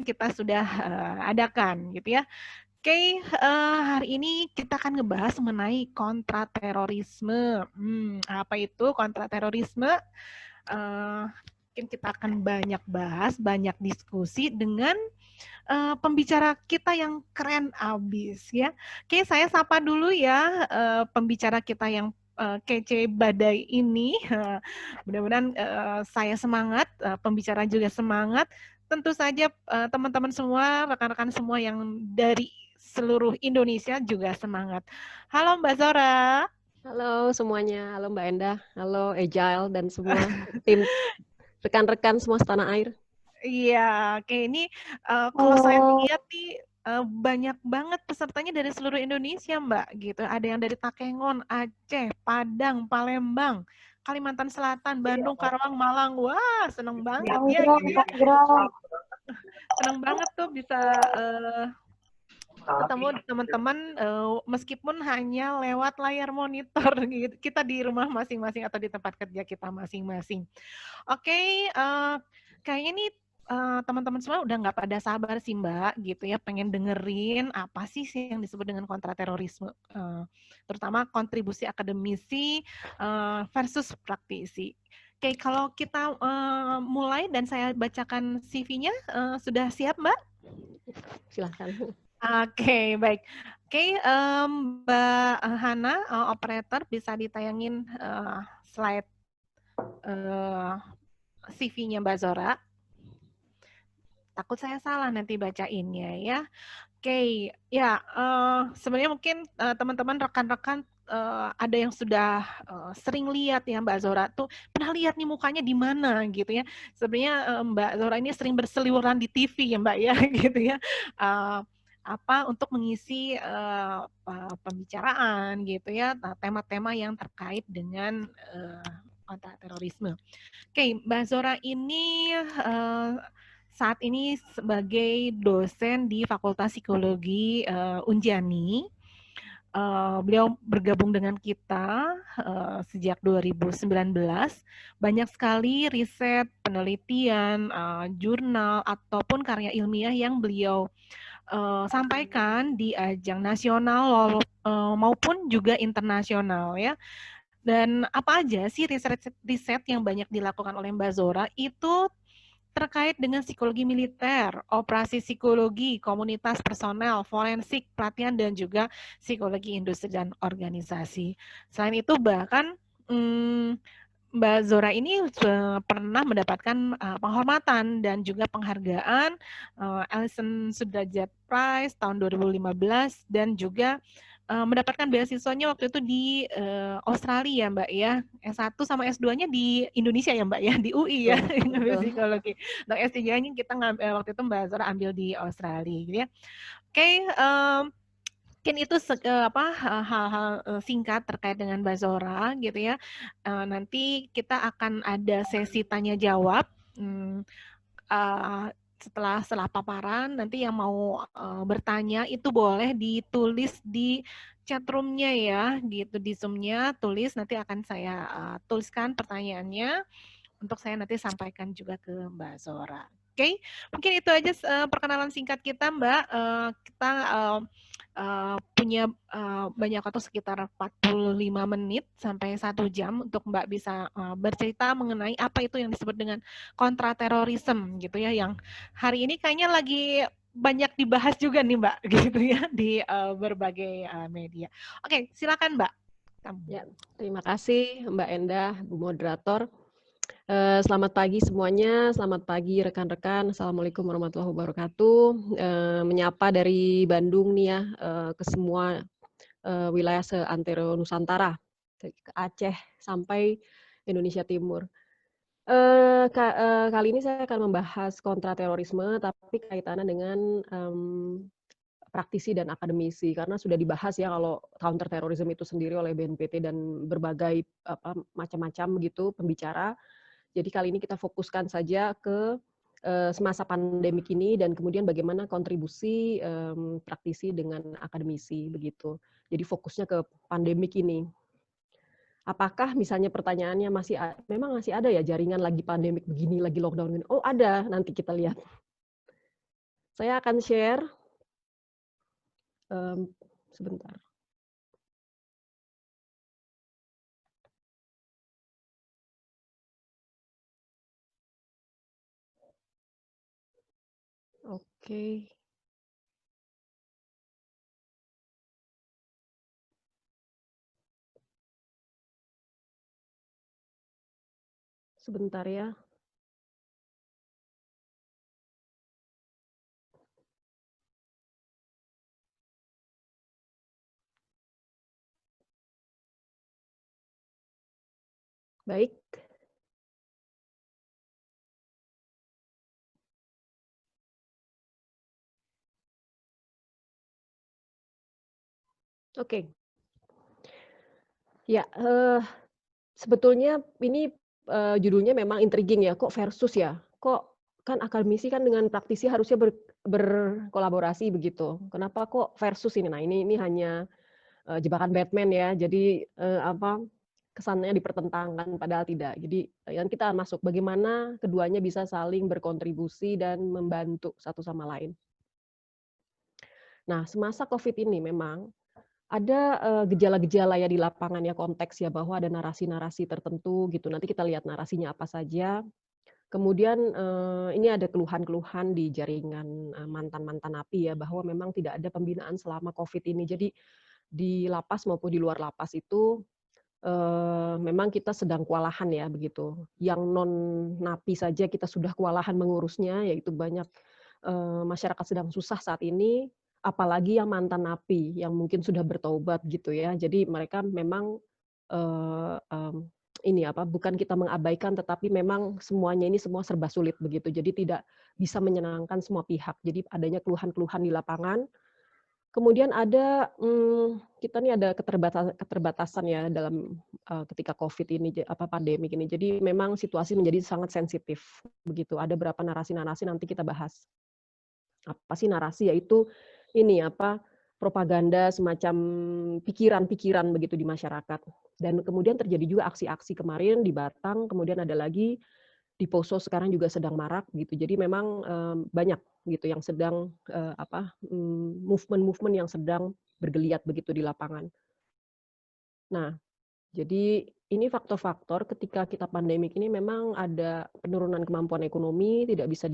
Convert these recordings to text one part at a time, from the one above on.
kita sudah adakan gitu ya. Oke, hari ini kita akan ngebahas mengenai kontraterorisme. Apa itu kontraterorisme? Mungkin kita akan banyak bahas, banyak diskusi dengan pembicara kita yang keren abis ya. Oke, saya sapa dulu ya pembicara kita yang kece badai ini. Mudah-mudahan saya semangat, pembicara juga semangat. Tentu saja teman-teman semua, rekan-rekan semua yang dari seluruh Indonesia juga semangat. Halo Mbak Zora. Halo semuanya, halo Mbak Endah, halo Agile dan semua tim rekan-rekan semua setanah air. Iya, oke ini kalau saya Halo. lihat nih banyak banget pesertanya dari seluruh Indonesia, Mbak, gitu. Ada yang dari Takengon, Aceh, Padang, Palembang, Kalimantan Selatan, Bandung, Karawang, Malang. Wah, seneng banget ya gitu ya. Seneng banget tuh bisa ketemu teman-teman meskipun hanya lewat layar monitor gitu. Kita di rumah masing-masing atau di tempat kerja kita masing-masing. Oke, kayaknya nih teman-teman semua udah nggak pada sabar sih Mbak, gitu ya, pengen dengerin apa sih yang disebut dengan kontraterorisme, terutama kontribusi akademisi versus praktisi. Oke, kalau kita mulai dan saya bacakan CV-nya, sudah siap Mbak? Silahkan. Oke, baik. Oke, Mbak Hana, operator bisa ditayangin slide CV-nya Mbak Zora. Takut saya salah nanti bacainnya ya. Oke, ya sebenarnya mungkin teman-teman rekan-rekan ada yang sudah sering lihat ya Mbak Zora tuh pernah lihat nih mukanya di mana gitu ya. Sebenarnya Mbak Zora ini sering berseliweran di TV ya Mbak ya gitu ya. Apa untuk mengisi pembicaraan gitu ya, tema-tema yang terkait dengan kontraterorisme. Oke, Mbak Zora ini saat ini sebagai dosen di Fakultas Psikologi Unjani. Beliau bergabung dengan kita sejak 2019. Banyak sekali riset, penelitian, jurnal, ataupun karya ilmiah yang beliau sampaikan di ajang nasional maupun juga internasional ya. Dan apa aja sih riset yang banyak dilakukan oleh Mbak Zora itu terkait dengan psikologi militer, operasi psikologi, komunitas personel, forensik, pelatihan, dan juga psikologi industri dan organisasi. Selain itu bahkan Mbak Zora ini pernah mendapatkan penghormatan dan juga penghargaan Alison Sudrajat Prize tahun 2015 dan juga mendapatkan beasiswanya waktu itu di Australia Mbak ya. S1 sama S2-nya di Indonesia ya Mbak ya, di UI ya, ngambil psikologi. Untuk S3-nya kita waktu itu Mbak Zora ambil di Australia gitu ya. Oke, mungkin itu hal-hal singkat terkait dengan Mbak Zora gitu ya. Nanti kita akan ada sesi tanya jawab. Setelah paparan nanti yang mau bertanya itu boleh ditulis di chatroom-nya ya gitu, di Zoom-nya tulis, nanti akan saya tuliskan pertanyaannya untuk saya nanti sampaikan juga ke Mbak Zora. Oke, mungkin itu aja perkenalan singkat kita Mbak. Kita punya banyak waktu sekitar 45 menit sampai 1 jam untuk Mbak bisa bercerita mengenai apa itu yang disebut dengan kontraterorisme gitu ya, yang hari ini kayaknya lagi banyak dibahas juga nih Mbak gitu ya di berbagai media. Oke, silakan Mbak. Ya, terima kasih Mbak Endah, Bu Moderator. Selamat pagi semuanya, selamat pagi rekan-rekan. Assalamualaikum warahmatullahi wabarakatuh. Menyapa dari Bandung nih ya ke semua wilayah seantero Nusantara, ke Aceh sampai Indonesia Timur. Kali ini saya akan membahas kontraterorisme, tapi kaitannya dengan praktisi dan akademisi, karena sudah dibahas ya kalau counter terrorism itu sendiri oleh BNPT dan berbagai macam-macam begitu pembicara. Jadi kali ini kita fokuskan saja ke semasa pandemik ini dan kemudian bagaimana kontribusi praktisi dengan akademisi begitu. Jadi fokusnya ke pandemik ini. Apakah misalnya pertanyaannya memang masih ada ya jaringan lagi pandemik begini, lagi lockdown ini? Oh ada, nanti kita lihat. Saya akan share, mmm, sebentar. Oke, sebentar ya. Baik, oke. Ya, sebetulnya ini, judulnya memang intriguing ya, kok versus ya? Kok kan akademisi kan dengan praktisi harusnya berkolaborasi begitu. Kenapa kok versus ini? Nah, ini hanya, jebakan Batman ya. Jadi, kesannya dipertentangkan padahal tidak. Jadi, yang kita masuk bagaimana keduanya bisa saling berkontribusi dan membantu satu sama lain. Nah, semasa Covid ini memang ada, gejala-gejala ya di lapangan ya, konteks ya, bahwa ada narasi-narasi tertentu gitu, nanti kita lihat narasinya apa saja. Kemudian, ini ada keluhan-keluhan di jaringan, mantan-mantan napi ya, bahwa memang tidak ada pembinaan selama Covid ini. Jadi, di lapas maupun di luar lapas itu, memang kita sedang kewalahan ya, begitu. Yang non napi saja kita sudah kewalahan mengurusnya, yaitu banyak, masyarakat sedang susah saat ini, apalagi yang mantan napi, yang mungkin sudah bertaubat gitu ya. Jadi mereka memang, eee, ini bukan kita mengabaikan, tetapi memang semuanya ini semua serba sulit begitu. Jadi tidak bisa menyenangkan semua pihak. Jadi adanya keluhan-keluhan di lapangan. Kemudian ada, kita nih ada keterbatasan ya dalam, ketika Covid ini, pandemi ini. Jadi memang situasi menjadi sangat sensitif, begitu. Ada berapa narasi-narasi nanti kita bahas. Apa sih narasi? Yaitu ini, propaganda semacam pikiran-pikiran begitu di masyarakat. Dan kemudian terjadi juga aksi-aksi kemarin di Batang, kemudian ada lagi di Poso sekarang juga sedang marak gitu. Jadi memang, banyak gitu yang sedang, movement-movement yang sedang bergeliat begitu di lapangan. Nah, jadi ini faktor-faktor ketika kita pandemik ini memang ada penurunan kemampuan ekonomi, tidak bisa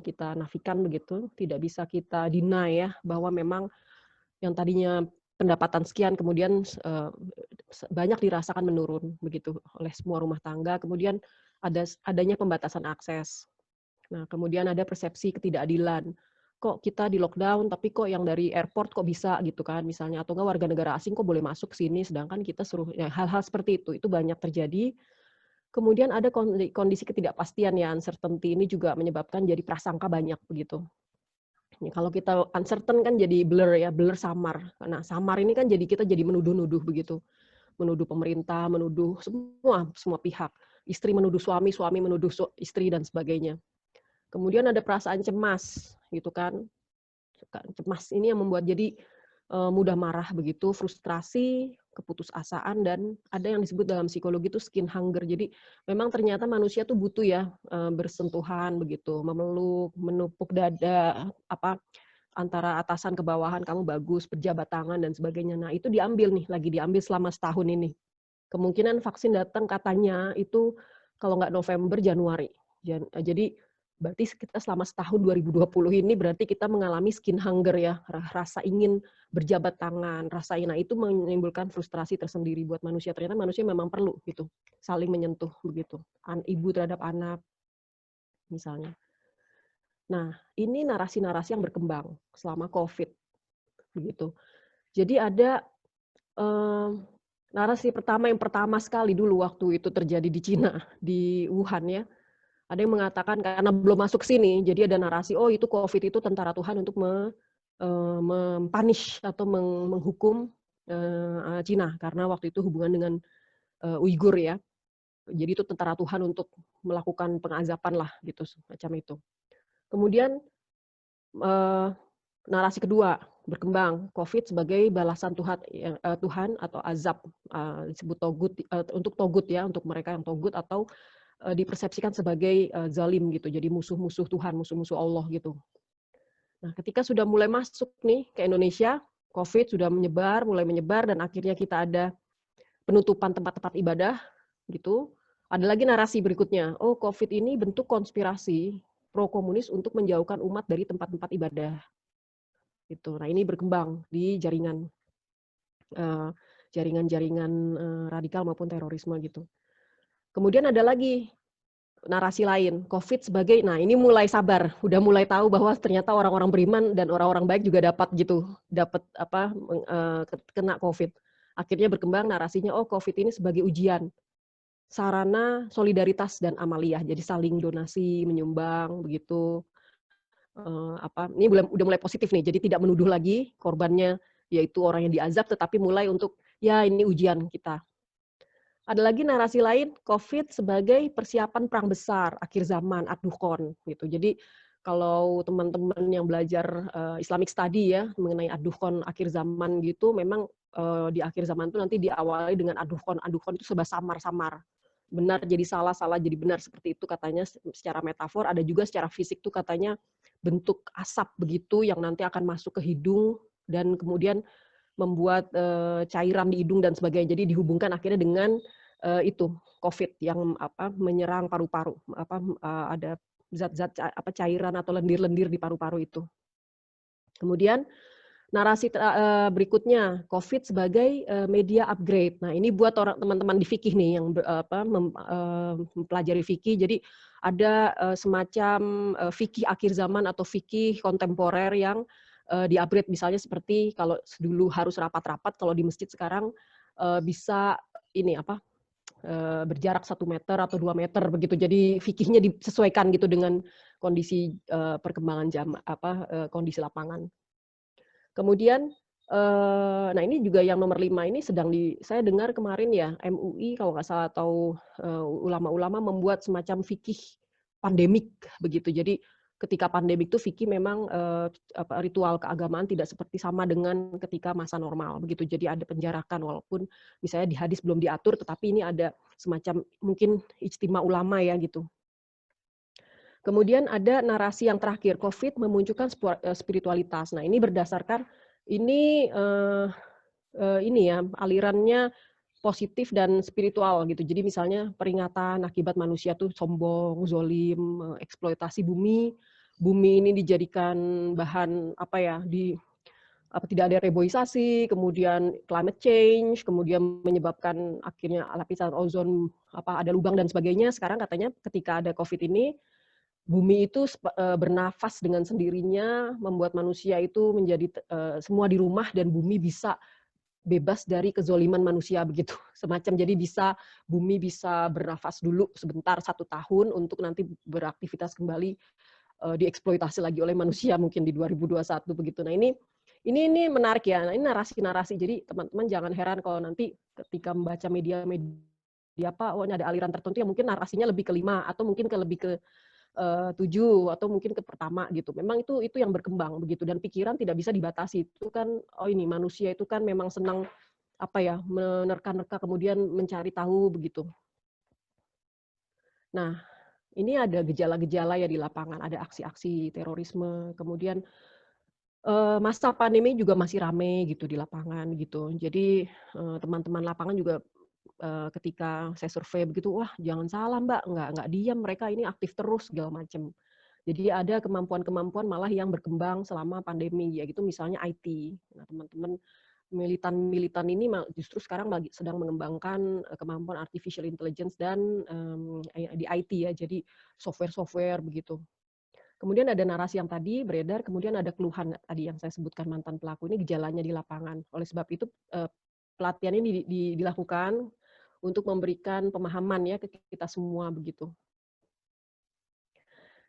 kita nafikan begitu, tidak bisa kita deny ya, bahwa memang yang tadinya pendapatan sekian kemudian, banyak dirasakan menurun begitu oleh semua rumah tangga. Kemudian adanya pembatasan akses. Nah, kemudian ada persepsi ketidakadilan. Kok kita di-lockdown, tapi kok yang dari airport kok bisa gitu kan misalnya, atau enggak warga negara asing kok boleh masuk ke sini, sedangkan kita suruh ya hal-hal seperti itu banyak terjadi. Kemudian ada kondisi ketidakpastian ya, uncertainty ini juga menyebabkan jadi prasangka banyak begitu. Ini kalau kita uncertain kan jadi blur ya, blur samar. Nah, samar ini kan jadi kita jadi menuduh-nuduh begitu. Menuduh pemerintah, menuduh semua pihak. Istri menuduh suami, suami menuduh istri dan sebagainya. Kemudian ada perasaan cemas, gitu kan. Cemas ini yang membuat jadi, mudah marah begitu, frustrasi, keputusasaan, dan ada yang disebut dalam psikologi itu skin hunger. Jadi memang ternyata manusia tuh butuh ya, bersentuhan begitu, memeluk, menepuk dada, antara atasan ke bawahan, "Kamu bagus," berjabat tangan dan sebagainya. Nah, itu diambil nih, lagi diambil selama setahun ini. Kemungkinan vaksin datang katanya itu kalau nggak November, Januari. Jadi berarti kita selama setahun 2020 ini berarti kita mengalami skin hunger ya, rasa ingin berjabat tangan, nah itu menimbulkan frustrasi tersendiri buat manusia. Ternyata manusia memang perlu gitu, saling menyentuh begitu. Ibu terhadap anak misalnya. Nah, ini narasi-narasi yang berkembang selama Covid begitu. Jadi ada, narasi yang pertama sekali dulu waktu itu terjadi di Cina, di Wuhan ya. Ada yang mengatakan karena belum masuk sini, jadi ada narasi, oh itu Covid itu tentara Tuhan untuk atau menghukum, Cina karena waktu itu hubungan dengan, Uighur ya. Jadi itu tentara Tuhan untuk melakukan pengazapan lah gitu, semacam itu. Kemudian, eee, narasi kedua berkembang, Covid sebagai balasan Tuhan atau azab, disebut togut, untuk togut ya, untuk mereka yang togut atau, dipersepsikan sebagai, zalim gitu, jadi musuh-musuh Tuhan, musuh-musuh Allah gitu. Nah, ketika sudah mulai masuk nih ke Indonesia, COVID sudah mulai menyebar, dan akhirnya kita ada penutupan tempat-tempat ibadah, gitu. Ada lagi narasi berikutnya, oh COVID ini bentuk konspirasi pro-komunis untuk menjauhkan umat dari tempat-tempat ibadah. Gitu. Nah, ini berkembang di jaringan-jaringan radikal maupun terorisme gitu. Kemudian ada lagi narasi lain, COVID sebagai, nah ini mulai sabar, udah mulai tahu bahwa ternyata orang-orang beriman dan orang-orang baik juga dapat kena COVID. Akhirnya berkembang narasinya, oh COVID ini sebagai ujian, sarana solidaritas dan amaliyah, jadi saling donasi, menyumbang, begitu. Ini udah mulai positif nih, jadi tidak menuduh lagi korbannya yaitu orang yang diazab, tetapi mulai untuk, ya ini ujian kita. Ada lagi narasi lain, COVID sebagai persiapan perang besar, akhir zaman, ad-dukhon, gitu. Jadi kalau teman-teman yang belajar Islamic study ya, mengenai ad-dukhon akhir zaman gitu, memang di akhir zaman itu nanti diawali dengan ad-dukhon. Ad-dukhon itu serba samar-samar. Benar jadi salah, salah jadi benar, seperti itu katanya secara metafor. Ada juga secara fisik tuh katanya bentuk asap begitu yang nanti akan masuk ke hidung dan kemudian membuat cairan di hidung dan sebagainya. Jadi dihubungkan akhirnya dengan itu COVID yang menyerang paru-paru. Ada zat-zat cairan atau lendir-lendir di paru-paru itu. Kemudian narasi berikutnya, COVID sebagai media upgrade. Nah, ini buat teman-teman di fikih nih yang mempelajari fikih. Jadi ada semacam fikih akhir zaman atau fikih kontemporer yang di-upgrade, misalnya seperti kalau dulu harus rapat-rapat, kalau di masjid sekarang bisa berjarak 1 meter atau 2 meter begitu. Jadi fikihnya disesuaikan gitu dengan kondisi perkembangan kondisi lapangan. Kemudian, nah ini juga yang nomor 5 ini saya dengar kemarin ya, MUI kalau nggak salah atau ulama-ulama membuat semacam fikih pandemik begitu. Jadi ketika pandemik itu fikih memang ritual keagamaan tidak seperti sama dengan ketika masa normal begitu. Jadi ada penjarakan walaupun misalnya di hadis belum diatur, tetapi ini ada semacam mungkin ijtima ulama ya gitu. Kemudian ada narasi yang terakhir, COVID memunculkan spiritualitas. Nah, ini berdasarkan ini ya alirannya positif dan spiritual gitu. Jadi misalnya peringatan akibat manusia tuh sombong, zolim, eksploitasi bumi. Bumi ini dijadikan bahan tidak ada reboisasi, kemudian climate change, kemudian menyebabkan akhirnya lapisan ozon ada lubang dan sebagainya. Sekarang katanya ketika ada COVID ini, bumi itu bernafas dengan sendirinya, membuat manusia itu menjadi semua di rumah dan bumi bisa bebas dari kezoliman manusia begitu. Semacam jadi bumi bisa bernafas dulu sebentar 1 tahun untuk nanti beraktivitas kembali dieksploitasi lagi oleh manusia mungkin di 2021 begitu. Nah, ini menarik ya. Nah, ini narasi-narasi. Jadi teman-teman jangan heran kalau nanti ketika membaca media ini ada aliran tertentu yang mungkin narasinya lebih ke 5 atau mungkin lebih ke 7 atau mungkin ke pertama gitu. Memang itu yang berkembang begitu, dan pikiran tidak bisa dibatasi. Itu kan ini manusia itu kan memang senang menerka-nerka kemudian mencari tahu begitu. Nah, ini ada gejala-gejala ya di lapangan, ada aksi-aksi terorisme, kemudian masa pandemi juga masih rame gitu di lapangan gitu. Jadi teman-teman lapangan juga ketika saya survei begitu, wah jangan salah Mbak, nggak diam mereka ini aktif terus segala macam. Jadi ada kemampuan-kemampuan malah yang berkembang selama pandemi, yaitu misalnya IT. Nah, teman-teman militan ini justru sekarang sedang mengembangkan kemampuan artificial intelligence dan di IT ya, jadi software-software begitu. Kemudian ada narasi yang tadi beredar, kemudian ada keluhan tadi yang saya sebutkan mantan pelaku ini gejalanya di lapangan. Oleh sebab itu pelatihan ini dilakukan untuk memberikan pemahaman ya ke kita semua begitu.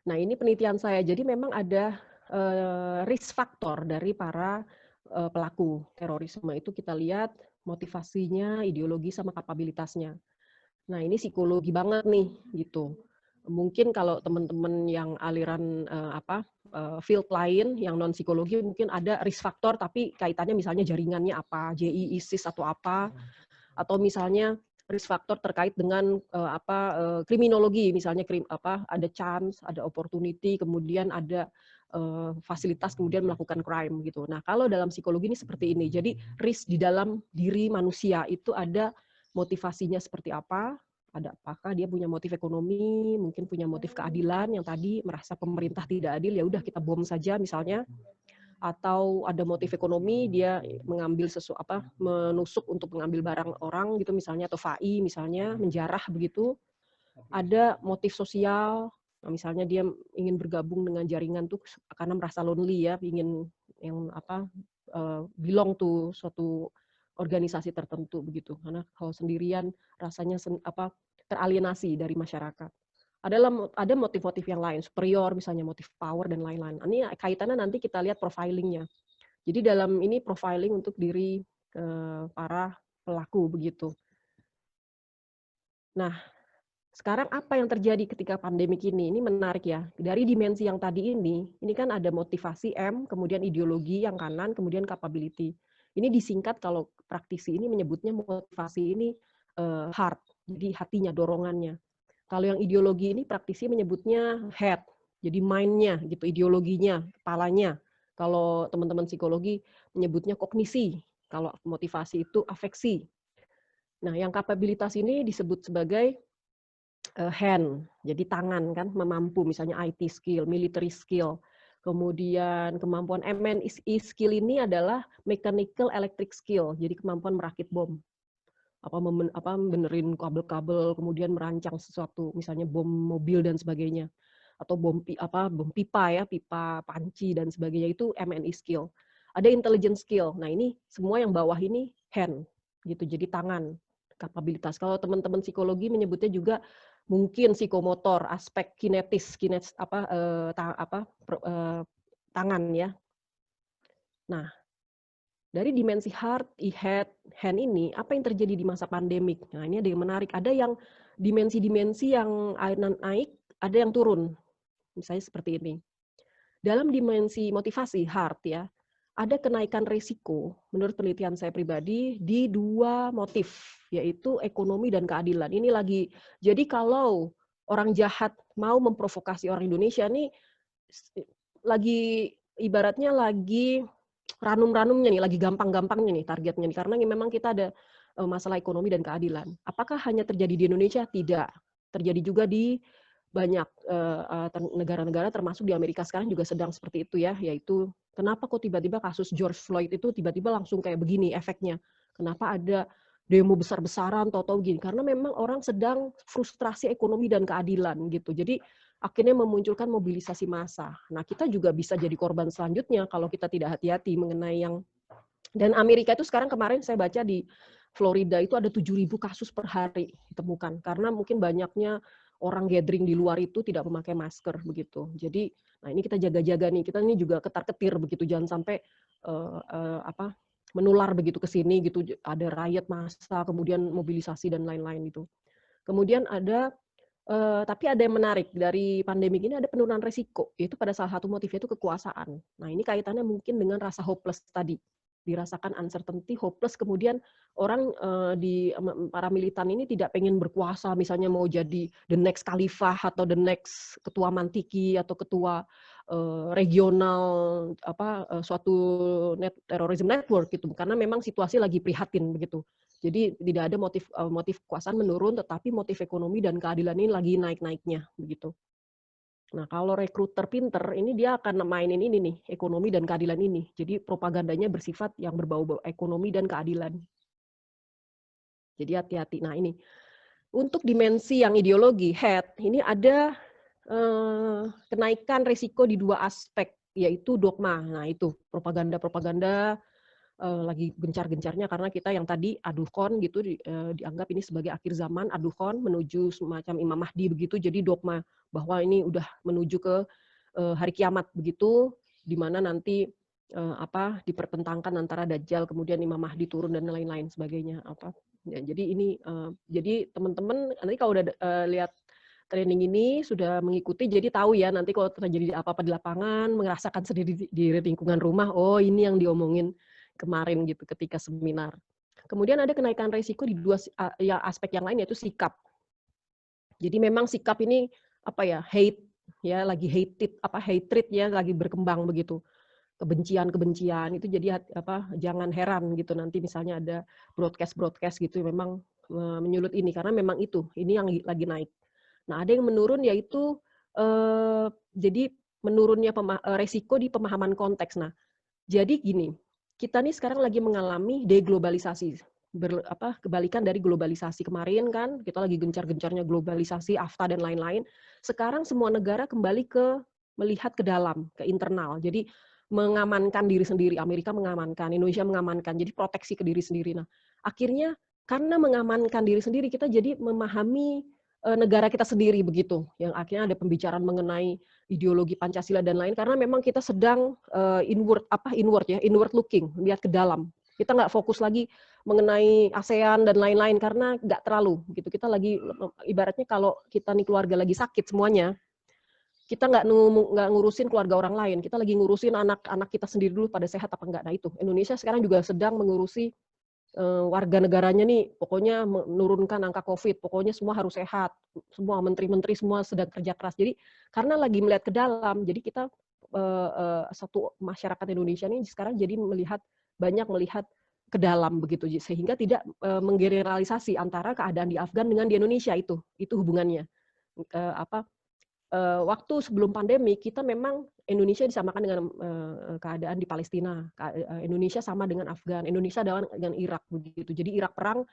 Nah, ini penelitian saya. Jadi memang ada risk factor dari para pelaku terorisme itu kita lihat motivasinya, ideologi sama kapabilitasnya. Nah, ini psikologi banget nih gitu. Mungkin kalau teman-teman yang aliran field lain yang non psikologi mungkin ada risk factor tapi kaitannya misalnya jaringannya apa, JI, ISIS atau apa, atau misalnya risk factor terkait dengan kriminologi, misalnya ada chance, ada opportunity, kemudian ada fasilitas kemudian melakukan crime gitu. Nah, kalau dalam psikologi ini seperti ini. Jadi risk di dalam diri manusia itu ada motivasinya seperti apa, ada apakah dia punya motif ekonomi, mungkin punya motif keadilan yang tadi merasa pemerintah tidak adil, ya udah kita bom saja misalnya, atau ada motif ekonomi dia mengambil menusuk untuk mengambil barang orang gitu misalnya, atau FAI misalnya menjarah begitu. Ada motif sosial, misalnya dia ingin bergabung dengan jaringan tuh karena merasa lonely ya, ingin yang belong to suatu organisasi tertentu begitu. Karena kalau sendirian rasanya teralienasi dari masyarakat. Ada motif-motif yang lain, superior misalnya, motif power dan lain-lain. Ini kaitannya nanti kita lihat profilingnya. Jadi dalam ini profiling untuk diri para pelaku begitu. Nah, sekarang apa yang terjadi ketika pandemik ini? Ini menarik ya. Dari dimensi yang tadi ini kan ada motivasi M, kemudian ideologi yang kanan, kemudian capability. Ini disingkat kalau praktisi ini menyebutnya motivasi ini heart, jadi hatinya, dorongannya. Kalau yang ideologi ini praktisi menyebutnya head, jadi mind-nya gitu, ideologinya, kepalanya. Kalau teman-teman psikologi menyebutnya kognisi, kalau motivasi itu afeksi. Nah, yang kapabilitas ini disebut sebagai hand, jadi tangan kan, memampu, misalnya IT skill, military skill. Kemudian kemampuan MNE skill ini adalah mechanical electric skill, jadi kemampuan merakit bom. Benerin kabel-kabel, kemudian merancang sesuatu, misalnya bom mobil dan sebagainya, atau bom pipa ya, pipa panci dan sebagainya, itu MNE skill. Ada intelligence skill. Nah, ini semua yang bawah ini hand gitu, jadi tangan, kapabilitas. Kalau teman-teman psikologi menyebutnya juga mungkin psikomotor, aspek tangan ya. Nah, dari dimensi heart, head, hand ini, apa yang terjadi di masa pandemik? Nah, ini ada yang menarik. Ada yang dimensi-dimensi yang naik, ada yang turun. Misalnya seperti ini. Dalam dimensi motivasi, heart ya, ada kenaikan risiko, menurut penelitian saya pribadi, di 2 motif, yaitu ekonomi dan keadilan. Ini lagi, jadi kalau orang jahat mau memprovokasi orang Indonesia nih, lagi ibaratnya lagi ranum-ranumnya nih, lagi gampang-gampangnya nih targetnya nih, karena memang kita ada masalah ekonomi dan keadilan. Apakah hanya terjadi di Indonesia? Tidak. Terjadi juga di banyak negara-negara, termasuk di Amerika sekarang juga sedang seperti itu ya, yaitu kenapa kok tiba-tiba kasus George Floyd itu tiba-tiba langsung kayak begini efeknya. Kenapa ada demo besar-besaran, tahu-tahu gini. Karena memang orang sedang frustrasi ekonomi dan keadilan gitu. Jadi akhirnya memunculkan mobilisasi massa. Nah, kita juga bisa jadi korban selanjutnya kalau kita tidak hati-hati mengenai yang, dan Amerika itu sekarang kemarin saya baca di Florida itu ada 7.000 kasus per hari ditemukan karena mungkin banyaknya orang gathering di luar itu tidak memakai masker begitu. Jadi, nah ini kita jaga-jaga nih, kita ini juga ketar-ketir begitu, jangan sampai menular begitu ke sini gitu, ada riot massa, kemudian mobilisasi dan lain-lain itu. Kemudian ada tapi ada yang menarik dari pandemi ini, ada penurunan resiko, yaitu pada salah satu motifnya itu kekuasaan. Nah, ini kaitannya mungkin dengan rasa hopeless tadi, dirasakan uncertainty, hopeless, kemudian orang para militan ini tidak pengen berkuasa, misalnya mau jadi the next khalifah atau the next ketua mantiki atau ketua regional suatu terrorism network gitu, karena memang situasi lagi prihatin begitu. Jadi tidak ada motif kekuasaan menurun, tetapi motif ekonomi dan keadilan ini lagi naik-naiknya begitu. Nah, kalau rekruter pinter ini dia akan mainin ini nih, ekonomi dan keadilan ini. Jadi propagandanya bersifat yang berbau-bau ekonomi dan keadilan. Jadi hati-hati. Nah, ini untuk dimensi yang ideologi head, ini ada kenaikan risiko di 2 aspek, yaitu dogma. Nah, itu propaganda lagi gencar-gencarnya karena kita yang tadi aduhkon gitu dianggap ini sebagai akhir zaman, aduhkon menuju semacam Imam Mahdi begitu, jadi dogma bahwa ini udah menuju ke hari kiamat begitu, di mana nanti dipertentangkan antara Dajjal kemudian Imam Mahdi turun dan lain-lain sebagainya ya, jadi ini jadi teman-teman nanti kalau udah lihat training ini sudah mengikuti, jadi tahu ya nanti kalau terjadi apa-apa di lapangan, merasakan sendiri di lingkungan rumah, oh ini yang diomongin kemarin gitu ketika seminar. Kemudian ada kenaikan resiko di 2 aspek yang lain, yaitu sikap. Jadi memang sikap ini hate ya, lagi hatred ya lagi berkembang begitu. Kebencian itu jadi jangan heran gitu nanti misalnya ada broadcast gitu memang menyulut karena memang ini yang lagi naik. Nah, ada yang menurun yaitu jadi menurunnya resiko di pemahaman konteks. Nah, jadi gini, kita nih sekarang lagi mengalami deglobalisasi. Kebalikan dari globalisasi kemarin kan, kita lagi gencar-gencarnya globalisasi, AFTA dan lain-lain. Sekarang semua negara kembali ke melihat ke dalam, ke internal. Jadi mengamankan diri sendiri, Amerika mengamankan, Indonesia mengamankan, jadi proteksi ke diri sendiri. Nah, akhirnya karena mengamankan diri sendiri, kita jadi memahami negara kita sendiri begitu. Yang akhirnya ada pembicaraan mengenai ideologi Pancasila dan lain karena memang kita sedang inward looking, lihat ke dalam. Kita nggak fokus lagi mengenai ASEAN dan lain-lain karena nggak terlalu gitu. Kita lagi ibaratnya kalau kita nih keluarga lagi sakit semuanya, kita nggak ngurusin keluarga orang lain, kita lagi ngurusin anak-anak kita sendiri dulu pada sehat apa enggak. Nah itu Indonesia sekarang juga sedang mengurusi warga negaranya nih, pokoknya menurunkan angka COVID, pokoknya semua harus sehat, semua menteri-menteri semua sedang kerja keras. Jadi karena lagi melihat ke dalam, jadi kita satu masyarakat Indonesia ini sekarang jadi banyak melihat ke dalam begitu, sehingga tidak menggeneralisasi antara keadaan di Afgan dengan di Indonesia itu hubungannya. Waktu sebelum pandemi kita memang Indonesia disamakan dengan keadaan di Palestina, Indonesia sama dengan Afgan, Indonesia dengan Irak begitu. Jadi Irak perang,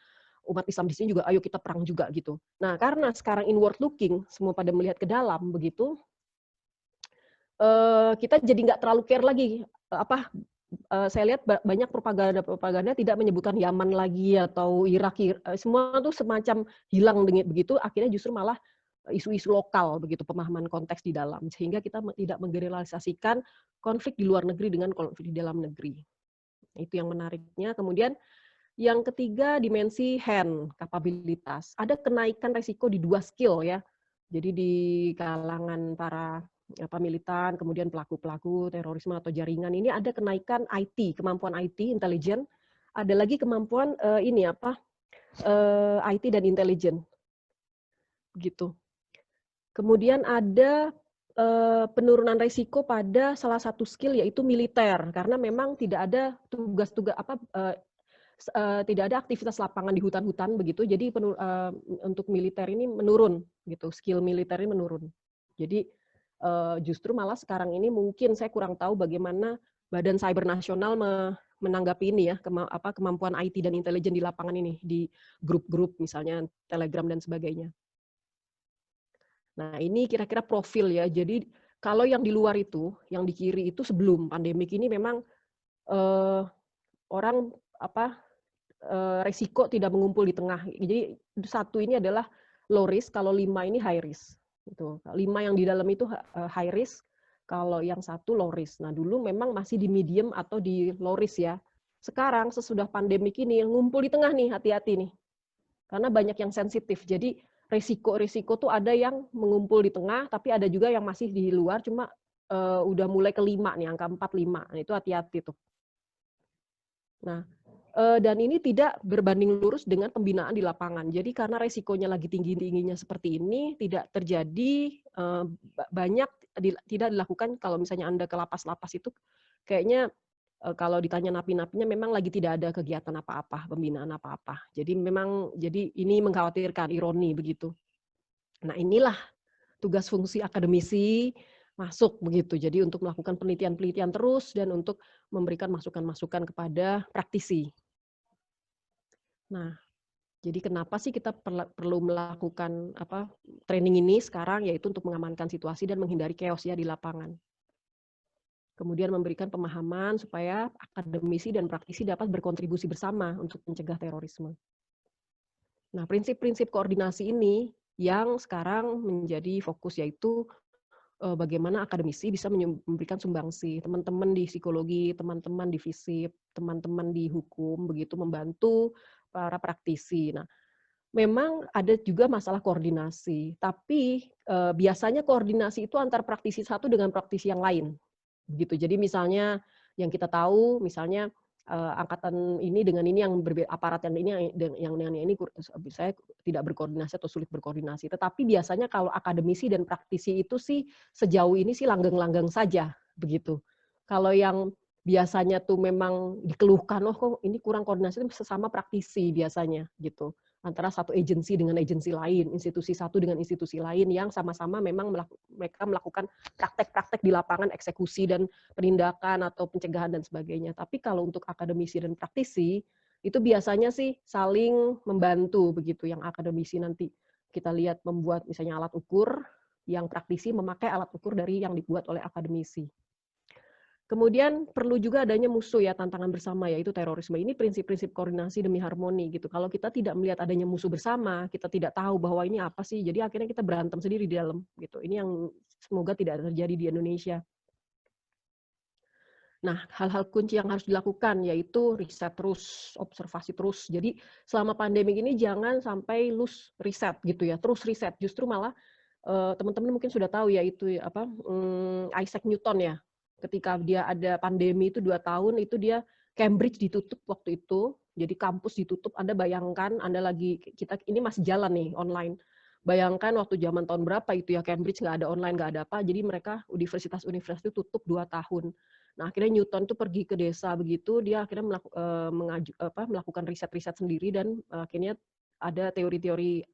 umat Islam di sini juga ayo kita perang juga gitu. Nah, karena sekarang inward looking, semua pada melihat ke dalam begitu, kita jadi nggak terlalu care lagi saya lihat banyak propaganda tidak menyebutkan Yaman lagi atau Irak, semua tuh semacam hilang begitu, akhirnya justru malah isu-isu lokal begitu, pemahaman konteks di dalam, sehingga kita tidak menggeneralisasikan konflik di luar negeri dengan konflik di dalam negeri. Itu yang menariknya. Kemudian yang ketiga, dimensi hand, kapabilitas. Ada kenaikan resiko di 2 skill ya. Jadi di kalangan para militan, kemudian pelaku-pelaku terorisme atau jaringan ini ada kenaikan IT, kemampuan IT, intelijen. Ada lagi kemampuan IT dan intelijen. Gitu. Kemudian ada penurunan resiko pada salah satu skill yaitu militer karena memang tidak ada tugas-tugas tidak ada aktivitas lapangan di hutan-hutan begitu. Jadi untuk militer ini menurun gitu, skill militer ini menurun. Jadi justru malah sekarang ini mungkin saya kurang tahu bagaimana Badan Cyber Nasional menanggapi ini ya, kemampuan IT dan intelijen di lapangan ini di grup-grup misalnya Telegram dan sebagainya. Nah, ini kira-kira profil ya. Jadi kalau yang di luar itu, yang di kiri itu sebelum pandemik ini memang orang resiko tidak mengumpul di tengah. Jadi 1 ini adalah low risk, kalau 5 ini high risk. Gitu. 5 yang di dalam itu high risk, kalau yang 1 low risk. Nah, dulu memang masih di medium atau di low risk ya. Sekarang sesudah pandemik ini ngumpul di tengah nih, hati-hati nih. Karena banyak yang sensitif. Jadi risiko tuh ada yang mengumpul di tengah, tapi ada juga yang masih di luar, cuma udah mulai ke 5 nih, angka 4, 5. Nah, itu hati-hati tuh. Nah, dan ini tidak berbanding lurus dengan pembinaan di lapangan. Jadi karena resikonya lagi tinggi-tingginya seperti ini, tidak terjadi banyak tidak dilakukan. Kalau misalnya Anda ke lapas-lapas itu, kayaknya kalau ditanya napi-napinya memang lagi tidak ada kegiatan apa-apa, pembinaan apa-apa. Jadi ini mengkhawatirkan, ironi begitu. Nah, inilah tugas fungsi akademisi masuk begitu. Jadi untuk melakukan penelitian-penelitian terus dan untuk memberikan masukan-masukan kepada praktisi. Nah, jadi kenapa sih kita perlu melakukan training ini sekarang, yaitu untuk mengamankan situasi dan menghindari chaos ya di lapangan. Kemudian memberikan pemahaman supaya akademisi dan praktisi dapat berkontribusi bersama untuk mencegah terorisme. Nah, prinsip-prinsip koordinasi ini yang sekarang menjadi fokus, yaitu bagaimana akademisi bisa memberikan sumbangsi, teman-teman di psikologi, teman-teman di FISIP, teman-teman di hukum, begitu membantu para praktisi. Nah, memang ada juga masalah koordinasi, tapi biasanya koordinasi itu antar praktisi satu dengan praktisi yang lain. Begitu. Jadi misalnya yang kita tahu, misalnya angkatan ini dengan ini yang aparat yang ini yang dengan ini saya tidak berkoordinasi atau sulit berkoordinasi. Tetapi biasanya kalau akademisi dan praktisi itu sih sejauh ini sih langgeng-langgeng saja begitu. Kalau yang biasanya tuh memang dikeluhkan, oh kok ini kurang koordinasi itu sesama praktisi biasanya gitu. Antara satu agensi dengan agensi lain, institusi satu dengan institusi lain yang sama-sama memang mereka melakukan praktek-praktek di lapangan eksekusi dan penindakan atau pencegahan dan sebagainya. Tapi kalau untuk akademisi dan praktisi, itu biasanya sih saling membantu begitu. Yang akademisi nanti kita lihat membuat misalnya alat ukur, yang praktisi memakai alat ukur dari yang dibuat oleh akademisi. Kemudian perlu juga adanya musuh ya, tantangan bersama yaitu terorisme. Ini prinsip-prinsip koordinasi demi harmoni gitu. Kalau kita tidak melihat adanya musuh bersama, kita tidak tahu bahwa ini apa sih, jadi akhirnya kita berantem sendiri di dalam gitu. Ini yang semoga tidak terjadi di Indonesia. Nah, hal-hal kunci yang harus dilakukan yaitu riset terus, observasi terus. Jadi selama pandemi ini jangan sampai lose riset gitu ya, terus riset. Justru malah teman-teman mungkin sudah tahu ya itu apa Isaac Newton ya. Ketika dia ada pandemi itu 2 tahun itu dia Cambridge ditutup waktu itu. Jadi kampus ditutup. Anda bayangkan Anda lagi ini masih jalan nih online. Bayangkan waktu zaman tahun berapa itu ya Cambridge nggak ada online, nggak ada apa. Jadi mereka universitas-universitas itu tutup 2 tahun. Nah, akhirnya Newton tuh pergi ke desa begitu, dia akhirnya melakukan riset-riset sendiri dan akhirnya ada teori-teori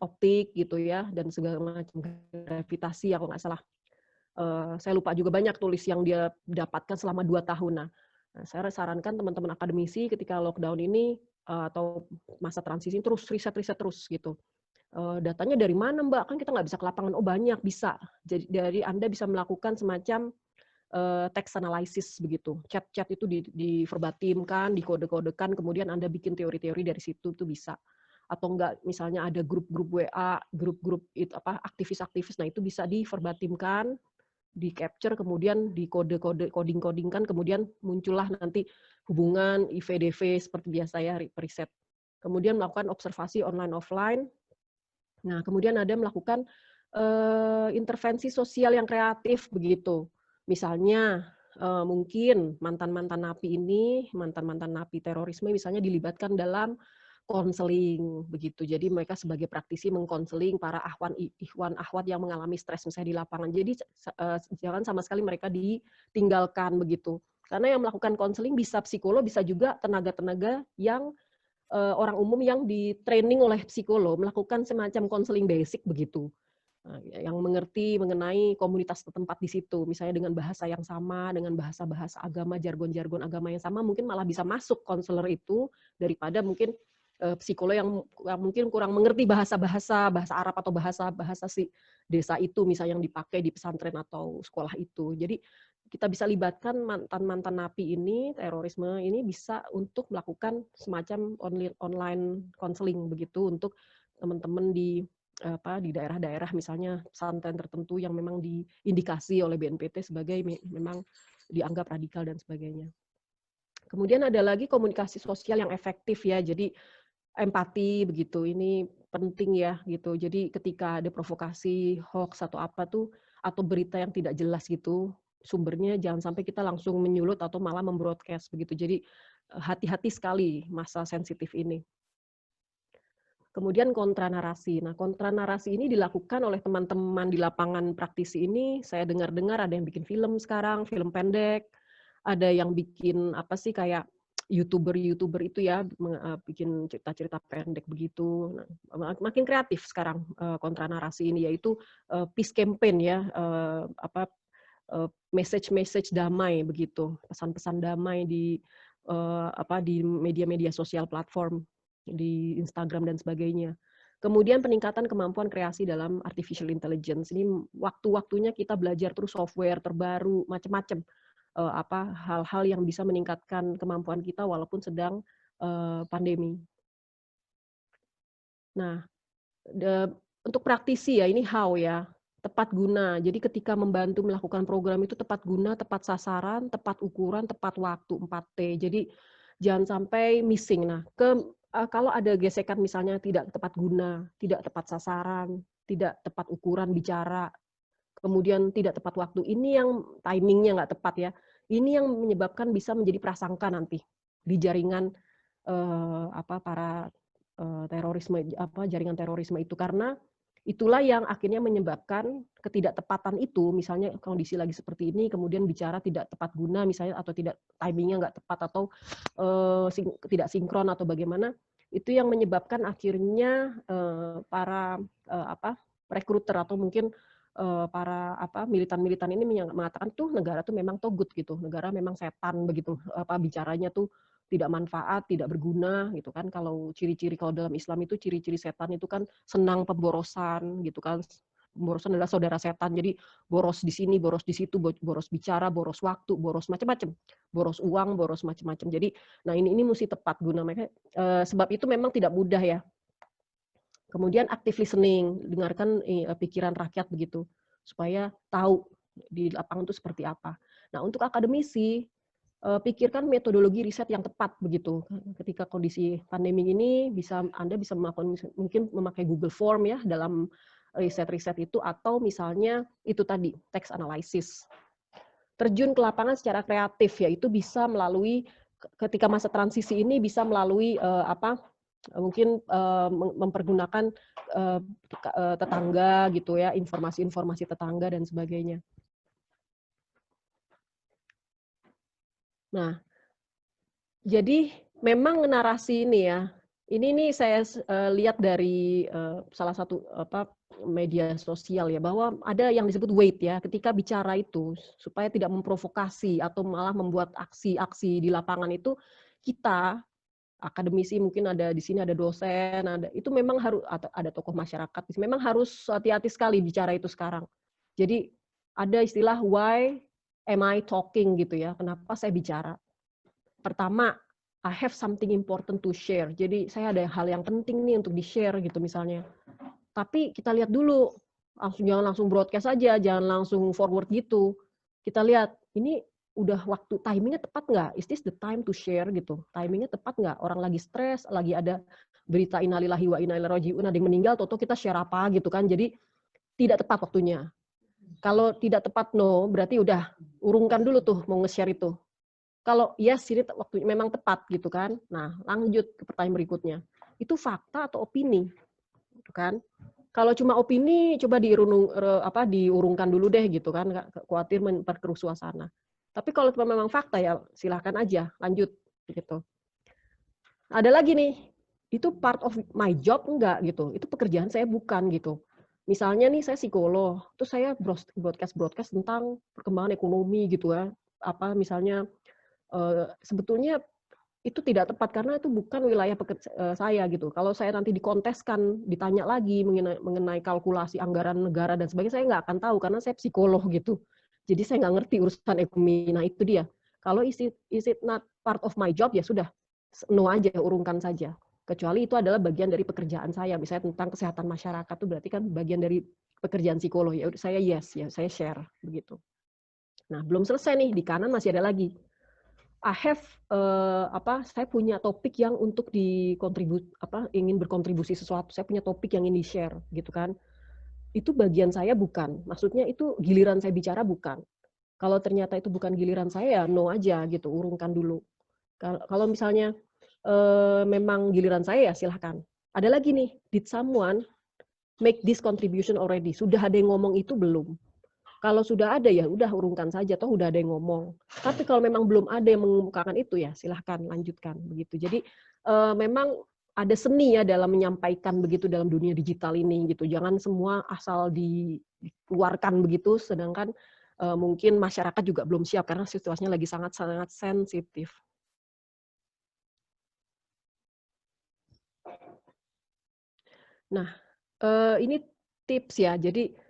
optik gitu ya dan segala macam gravitasi kalau nggak salah. Saya lupa juga banyak tulis yang dia dapatkan selama 2 tahun. Nah, saya sarankan teman-teman akademisi ketika lockdown ini atau masa transisi terus riset-riset terus gitu. Datanya dari mana Mbak? Kan kita nggak bisa ke lapangan. Oh banyak, bisa. Jadi dari Anda bisa melakukan semacam text analysis begitu. Chat-chat itu diverbatimkan, dikode-kodekan, kemudian Anda bikin teori-teori dari situ tuh bisa. Atau enggak misalnya ada grup-grup WA, grup-grup aktivis-aktivis, nah itu bisa diverbatimkan, di-capture, kemudian dikode-kode, coding-codingkan, kemudian muncullah nanti hubungan IVDV seperti biasa ya, riset. Kemudian melakukan observasi online offline. Nah, kemudian ada melakukan intervensi sosial yang kreatif begitu. Misalnya mungkin mantan-mantan napi ini, mantan-mantan napi terorisme misalnya dilibatkan dalam konseling begitu. Jadi mereka sebagai praktisi mengkonseling para ikhwan ahwat yang mengalami stres misalnya di lapangan. Jadi jangan sama sekali mereka ditinggalkan begitu. Karena yang melakukan konseling bisa psikolog, bisa juga tenaga-tenaga yang orang umum yang di-training oleh psikolog melakukan semacam konseling basic begitu. Yang mengerti mengenai komunitas setempat di situ, misalnya dengan bahasa yang sama, dengan bahasa-bahasa agama, jargon-jargon agama yang sama, mungkin malah bisa masuk konselor itu daripada mungkin psikolog yang mungkin kurang mengerti bahasa Arab atau bahasa si desa itu, misalnya yang dipakai di pesantren atau sekolah itu. Jadi kita bisa libatkan mantan-mantan napi ini, terorisme ini bisa untuk melakukan semacam online counseling begitu untuk teman-teman di daerah-daerah misalnya pesantren tertentu yang memang diindikasi oleh BNPT sebagai memang dianggap radikal dan sebagainya. Kemudian ada lagi komunikasi sosial yang efektif ya, jadi empati begitu, ini penting ya gitu. Jadi ketika ada provokasi, hoax atau apa tuh, atau berita yang tidak jelas gitu, sumbernya jangan sampai kita langsung menyulut atau malah membroadcast begitu. Jadi hati-hati sekali masa sensitif ini. Kemudian kontra narasi. Nah, kontra narasi ini dilakukan oleh teman-teman di lapangan praktisi ini. Saya dengar-dengar ada yang bikin film sekarang, film pendek. Ada yang bikin apa sih kayak YouTuber itu ya bikin cerita-cerita pendek begitu. Nah, makin kreatif sekarang kontra narasi ini yaitu peace campaign ya, message damai begitu, pesan-pesan damai di media-media sosial platform, di Instagram dan sebagainya. Kemudian peningkatan kemampuan kreasi dalam artificial intelligence. Ini waktu-waktunya kita belajar terus software terbaru, macam-macam. Hal-hal yang bisa meningkatkan kemampuan kita walaupun sedang pandemi. Nah, untuk praktisi ya, ini how ya, tepat guna. Jadi ketika membantu melakukan program itu tepat guna, tepat sasaran, tepat ukuran, tepat waktu, 4T. Jadi jangan sampai missing. Nah, kalau ada gesekan misalnya tidak tepat guna, tidak tepat sasaran, tidak tepat ukuran bicara, kemudian tidak tepat waktu, ini yang timingnya nggak tepat ya. Ini yang menyebabkan bisa menjadi prasangka nanti di jaringan para jaringan terorisme itu, karena itulah yang akhirnya menyebabkan ketidaktepatan itu, misalnya kondisi lagi seperti ini, kemudian bicara tidak tepat guna misalnya, atau tidak timingnya nggak tepat, atau tidak sinkron atau bagaimana, itu yang menyebabkan akhirnya para rekruter atau mungkin para militan-militan ini mengatakan tuh negara tuh memang togut gitu, negara memang setan begitu, bicaranya tuh tidak manfaat, tidak berguna gitu kan. Kalau ciri-ciri kalau dalam Islam itu ciri-ciri setan itu kan senang pemborosan gitu kan. Pemborosan adalah saudara setan. Jadi boros di sini, boros di situ, boros bicara, boros waktu, boros macam-macam. Boros uang, boros macam-macam. Jadi nah ini mesti tepat guna mereka. Sebab itu memang tidak mudah ya. Kemudian active listening, dengarkan pikiran rakyat begitu, supaya tahu di lapangan itu seperti apa. Nah, untuk akademisi, pikirkan metodologi riset yang tepat begitu. Ketika kondisi pandemi ini Anda bisa mungkin memakai Google Form ya dalam riset-riset itu, atau misalnya itu tadi text analysis. Terjun ke lapangan secara kreatif, yaitu bisa melalui ketika masa transisi ini bisa melalui mungkin mempergunakan tetangga gitu ya, informasi-informasi tetangga dan sebagainya. Nah, jadi memang narasi ini ya, ini saya lihat dari salah satu media sosial ya, bahwa ada yang disebut weight ya, ketika bicara itu supaya tidak memprovokasi atau malah membuat aksi-aksi di lapangan itu, kita akademisi mungkin ada di sini, ada dosen, itu memang harus, ada tokoh masyarakat, memang harus hati-hati sekali bicara itu sekarang. Jadi ada istilah why am I talking gitu ya, kenapa saya bicara. Pertama, I have something important to share. Jadi saya ada hal yang penting nih untuk di-share gitu misalnya. Tapi kita lihat dulu, jangan langsung broadcast aja, jangan langsung forward gitu. Kita lihat, ini udah waktu timingnya tepat nggak? Is this the time to share gitu? Timingnya tepat nggak? Orang lagi stres, lagi ada berita innalillahi wa inna ilaihi raji'un, ada yang meninggal, toto kita share apa gitu kan? Jadi tidak tepat waktunya. Kalau tidak tepat berarti udah urungkan dulu tuh mau nge-share itu. Kalau yes, ini waktunya memang tepat gitu kan. Nah, lanjut ke pertanyaan berikutnya. Itu fakta atau opini? Gitu kan? Kalau cuma opini, coba diurungkan dulu deh gitu kan, khawatir memperkeruh suasana. Tapi kalau memang fakta ya silahkan aja lanjut gitu. Ada lagi nih, itu part of my job enggak gitu, itu pekerjaan saya bukan gitu. Misalnya nih saya psikolog, terus saya broadcast tentang perkembangan ekonomi gitu ya, misalnya sebetulnya itu tidak tepat karena itu bukan wilayah saya gitu. Kalau saya nanti dikonteskan, ditanya lagi mengenai kalkulasi anggaran negara dan sebagainya, saya nggak akan tahu karena saya psikolog gitu. Jadi saya nggak ngerti urusan ekonomi. Nah itu dia. Kalau is it not part of my job, ya sudah, no aja, urungkan saja. Kecuali itu adalah bagian dari pekerjaan saya. Misalnya tentang kesehatan masyarakat, itu berarti kan bagian dari pekerjaan psikolog. Ya saya yes, ya saya share begitu. Nah belum selesai nih, di kanan masih ada lagi. Saya punya topik yang untuk ingin berkontribusi sesuatu. Saya punya topik yang ingin di-share gitu kan. Itu bagian saya bukan. Maksudnya itu giliran saya bicara bukan. Kalau ternyata itu bukan giliran saya, ya no aja gitu, urungkan dulu. Kalau misalnya memang giliran saya, ya silahkan. Ada lagi nih, did someone make this contribution already? Sudah ada yang ngomong itu belum? Kalau sudah ada ya udah urungkan saja, toh udah ada yang ngomong. Tapi kalau memang belum ada yang mengemukakan itu, ya silahkan lanjutkan begitu. Jadi memang ada seni ya dalam menyampaikan begitu dalam dunia digital ini gitu. Jangan semua asal dikeluarkan begitu, sedangkan mungkin masyarakat juga belum siap karena situasinya lagi sangat-sangat sensitif. Nah, ini tips ya. Jadi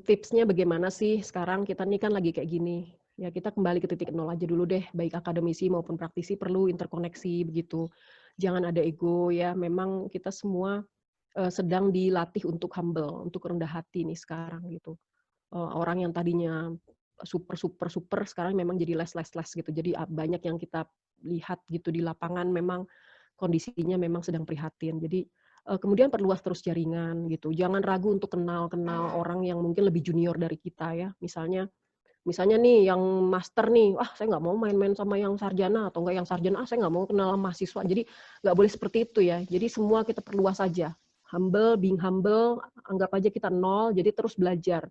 tipsnya bagaimana sih sekarang kita nih kan lagi kayak gini. Ya kita kembali ke titik nol aja dulu deh, baik akademisi maupun praktisi perlu interkoneksi begitu. Jangan ada ego ya, memang kita semua sedang dilatih untuk humble, untuk rendah hati nih sekarang gitu. Orang yang tadinya super sekarang memang jadi less gitu. Jadi banyak yang kita lihat gitu di lapangan memang kondisinya memang sedang prihatin. Jadi kemudian perluas terus jaringan gitu. Jangan ragu untuk kenal orang yang mungkin lebih junior dari kita ya. Misalnya Misalnya nih yang master nih, saya nggak mau main-main sama yang sarjana, atau enggak yang sarjana, saya nggak mau kenal sama mahasiswa. Jadi nggak boleh seperti itu ya. Jadi semua kita perluas saja. Humble, being humble, anggap aja kita nol, jadi terus belajar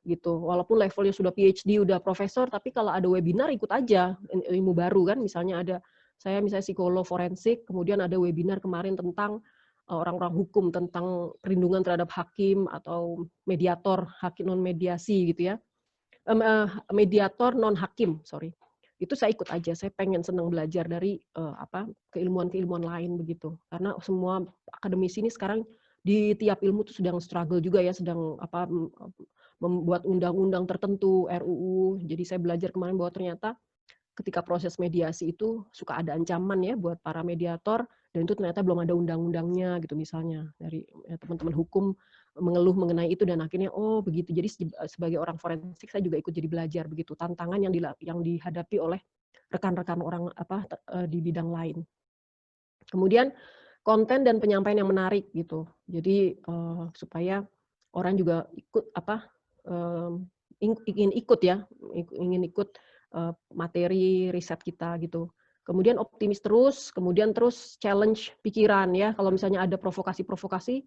gitu. Walaupun levelnya sudah PhD, udah profesor, tapi kalau ada webinar ikut aja ilmu baru kan. Misalnya saya misalnya psikolog forensik, kemudian ada webinar kemarin tentang orang-orang hukum, tentang perlindungan terhadap hakim atau mediator, hakim non mediasi gitu ya. Mediator non hakim, sorry. Itu saya ikut aja. Saya pengen senang belajar dari keilmuan-keilmuan lain begitu. Karena semua akademisi ini sekarang di tiap ilmu tuh sedang struggle juga ya, sedang membuat undang-undang tertentu, RUU. Jadi saya belajar kemarin bahwa ternyata ketika proses mediasi itu suka ada ancaman ya buat para mediator, dan itu ternyata belum ada undang-undangnya gitu misalnya. Dari teman-teman hukum mengeluh mengenai itu, dan akhirnya oh begitu. Jadi sebagai orang forensik saya juga ikut jadi belajar begitu, tantangan yang dihadapi oleh rekan-rekan orang di bidang lain. Kemudian konten dan penyampaian yang menarik gitu. Jadi supaya orang juga ingin ikut materi riset kita gitu. Kemudian optimis terus, kemudian terus challenge pikiran ya. Kalau misalnya ada provokasi-provokasi,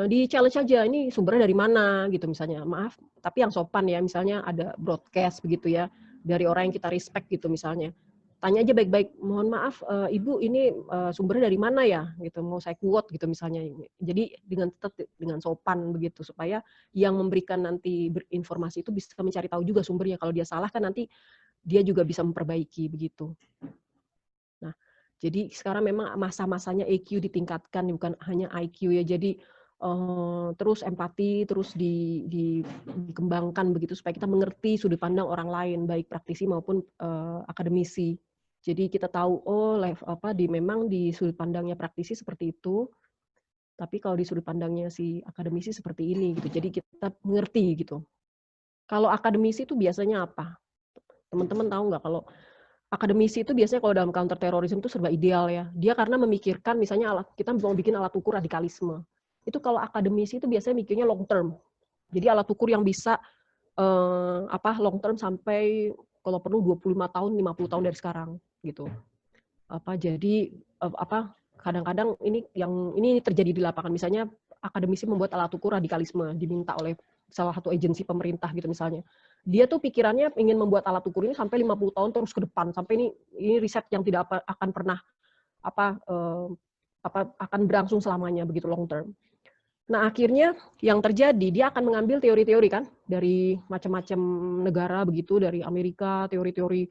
di challenge aja, ini sumbernya dari mana gitu misalnya. Maaf, tapi yang sopan ya, misalnya ada broadcast begitu ya, dari orang yang kita respect gitu misalnya. Tanya aja baik-baik, mohon maaf Ibu, ini sumbernya dari mana ya gitu, mau saya quote gitu misalnya. Jadi dengan sopan begitu, supaya yang memberikan nanti informasi itu bisa mencari tahu juga sumbernya. Kalau dia salah kan nanti dia juga bisa memperbaiki begitu. Nah, jadi sekarang memang masa-masanya EQ ditingkatkan, bukan hanya IQ ya. Jadi terus empati terus dikembangkan begitu, supaya kita mengerti sudut pandang orang lain, baik praktisi maupun akademisi. Jadi kita tahu memang di sudut pandangnya praktisi seperti itu, tapi kalau di sudut pandangnya si akademisi seperti ini gitu. Jadi kita mengerti gitu. Kalau akademisi itu biasanya apa? Teman-teman tahu nggak kalau akademisi itu biasanya kalau dalam counter terorisme itu serba ideal ya. Dia karena memikirkan misalnya kita mau bikin alat ukur radikalisme. Itu kalau akademisi itu biasanya mikirnya long term. Jadi alat ukur yang bisa long term sampai kalau perlu 25 tahun, 50 tahun dari sekarang gitu. Jadi kadang-kadang ini terjadi di lapangan. Misalnya akademisi membuat alat ukur radikalisme, diminta oleh salah satu agensi pemerintah gitu misalnya. Dia tuh pikirannya ingin membuat alat ukur ini sampai 50 tahun terus ke depan, sampai ini riset yang tidak akan pernah akan berlangsung selamanya begitu, long term. Nah, akhirnya yang terjadi, dia akan mengambil teori-teori kan dari macam-macam negara begitu, dari Amerika, teori-teori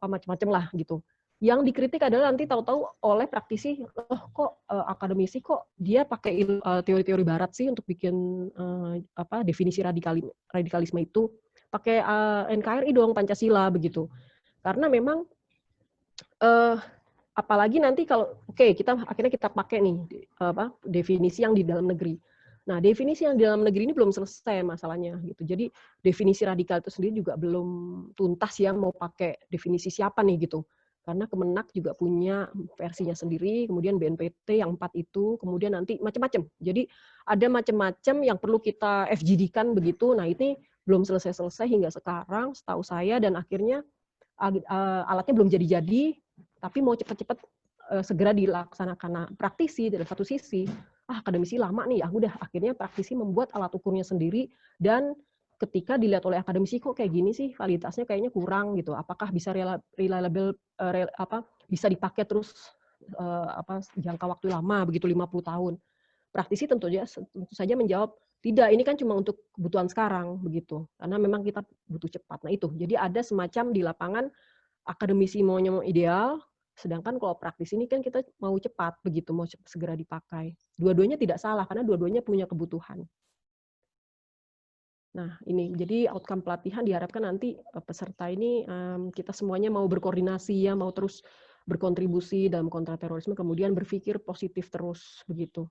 macam-macam lah gitu. Yang dikritik adalah nanti tahu-tahu oleh praktisi, akademisi kok dia pakai teori-teori barat sih untuk bikin definisi radikalisme itu. Pakai NKRI dong, Pancasila begitu. Karena memang apalagi nanti kalau akhirnya kita pakai nih definisi yang di dalam negeri. Nah, definisi yang di dalam negeri ini belum selesai masalahnya gitu. Jadi definisi radikal itu sendiri juga belum tuntas ya, mau pakai definisi siapa nih gitu. Karena Kemenak juga punya versinya sendiri, kemudian BNPT yang 4 itu, kemudian nanti macam-macam. Jadi ada macam-macam yang perlu kita FGD-kan begitu. Nah, ini belum selesai-selesai hingga sekarang setahu saya, dan akhirnya alatnya belum jadi-jadi, tapi mau cepat-cepat segera dilaksanakan. Nah, praktisi dari satu sisi, akademisi lama nih, udah akhirnya praktisi membuat alat ukurnya sendiri, dan ketika dilihat oleh akademisi kok kayak gini sih, validitasnya kayaknya kurang gitu. Apakah bisa reliable bisa dipakai terus jangka waktu lama begitu 50 tahun. Praktisi tentu saja menjawab tidak, ini kan cuma untuk kebutuhan sekarang begitu. Karena memang kita butuh cepat. Nah, itu. Jadi ada semacam di lapangan akademisi maunya mau ideal, sedangkan kalau praktisi ini kan kita mau cepat begitu, mau segera dipakai. Dua-duanya tidak salah karena dua-duanya punya kebutuhan. Nah, ini jadi outcome pelatihan diharapkan nanti peserta ini kita semuanya mau berkoordinasi ya, mau terus berkontribusi dalam kontraterorisme, kemudian berpikir positif terus begitu.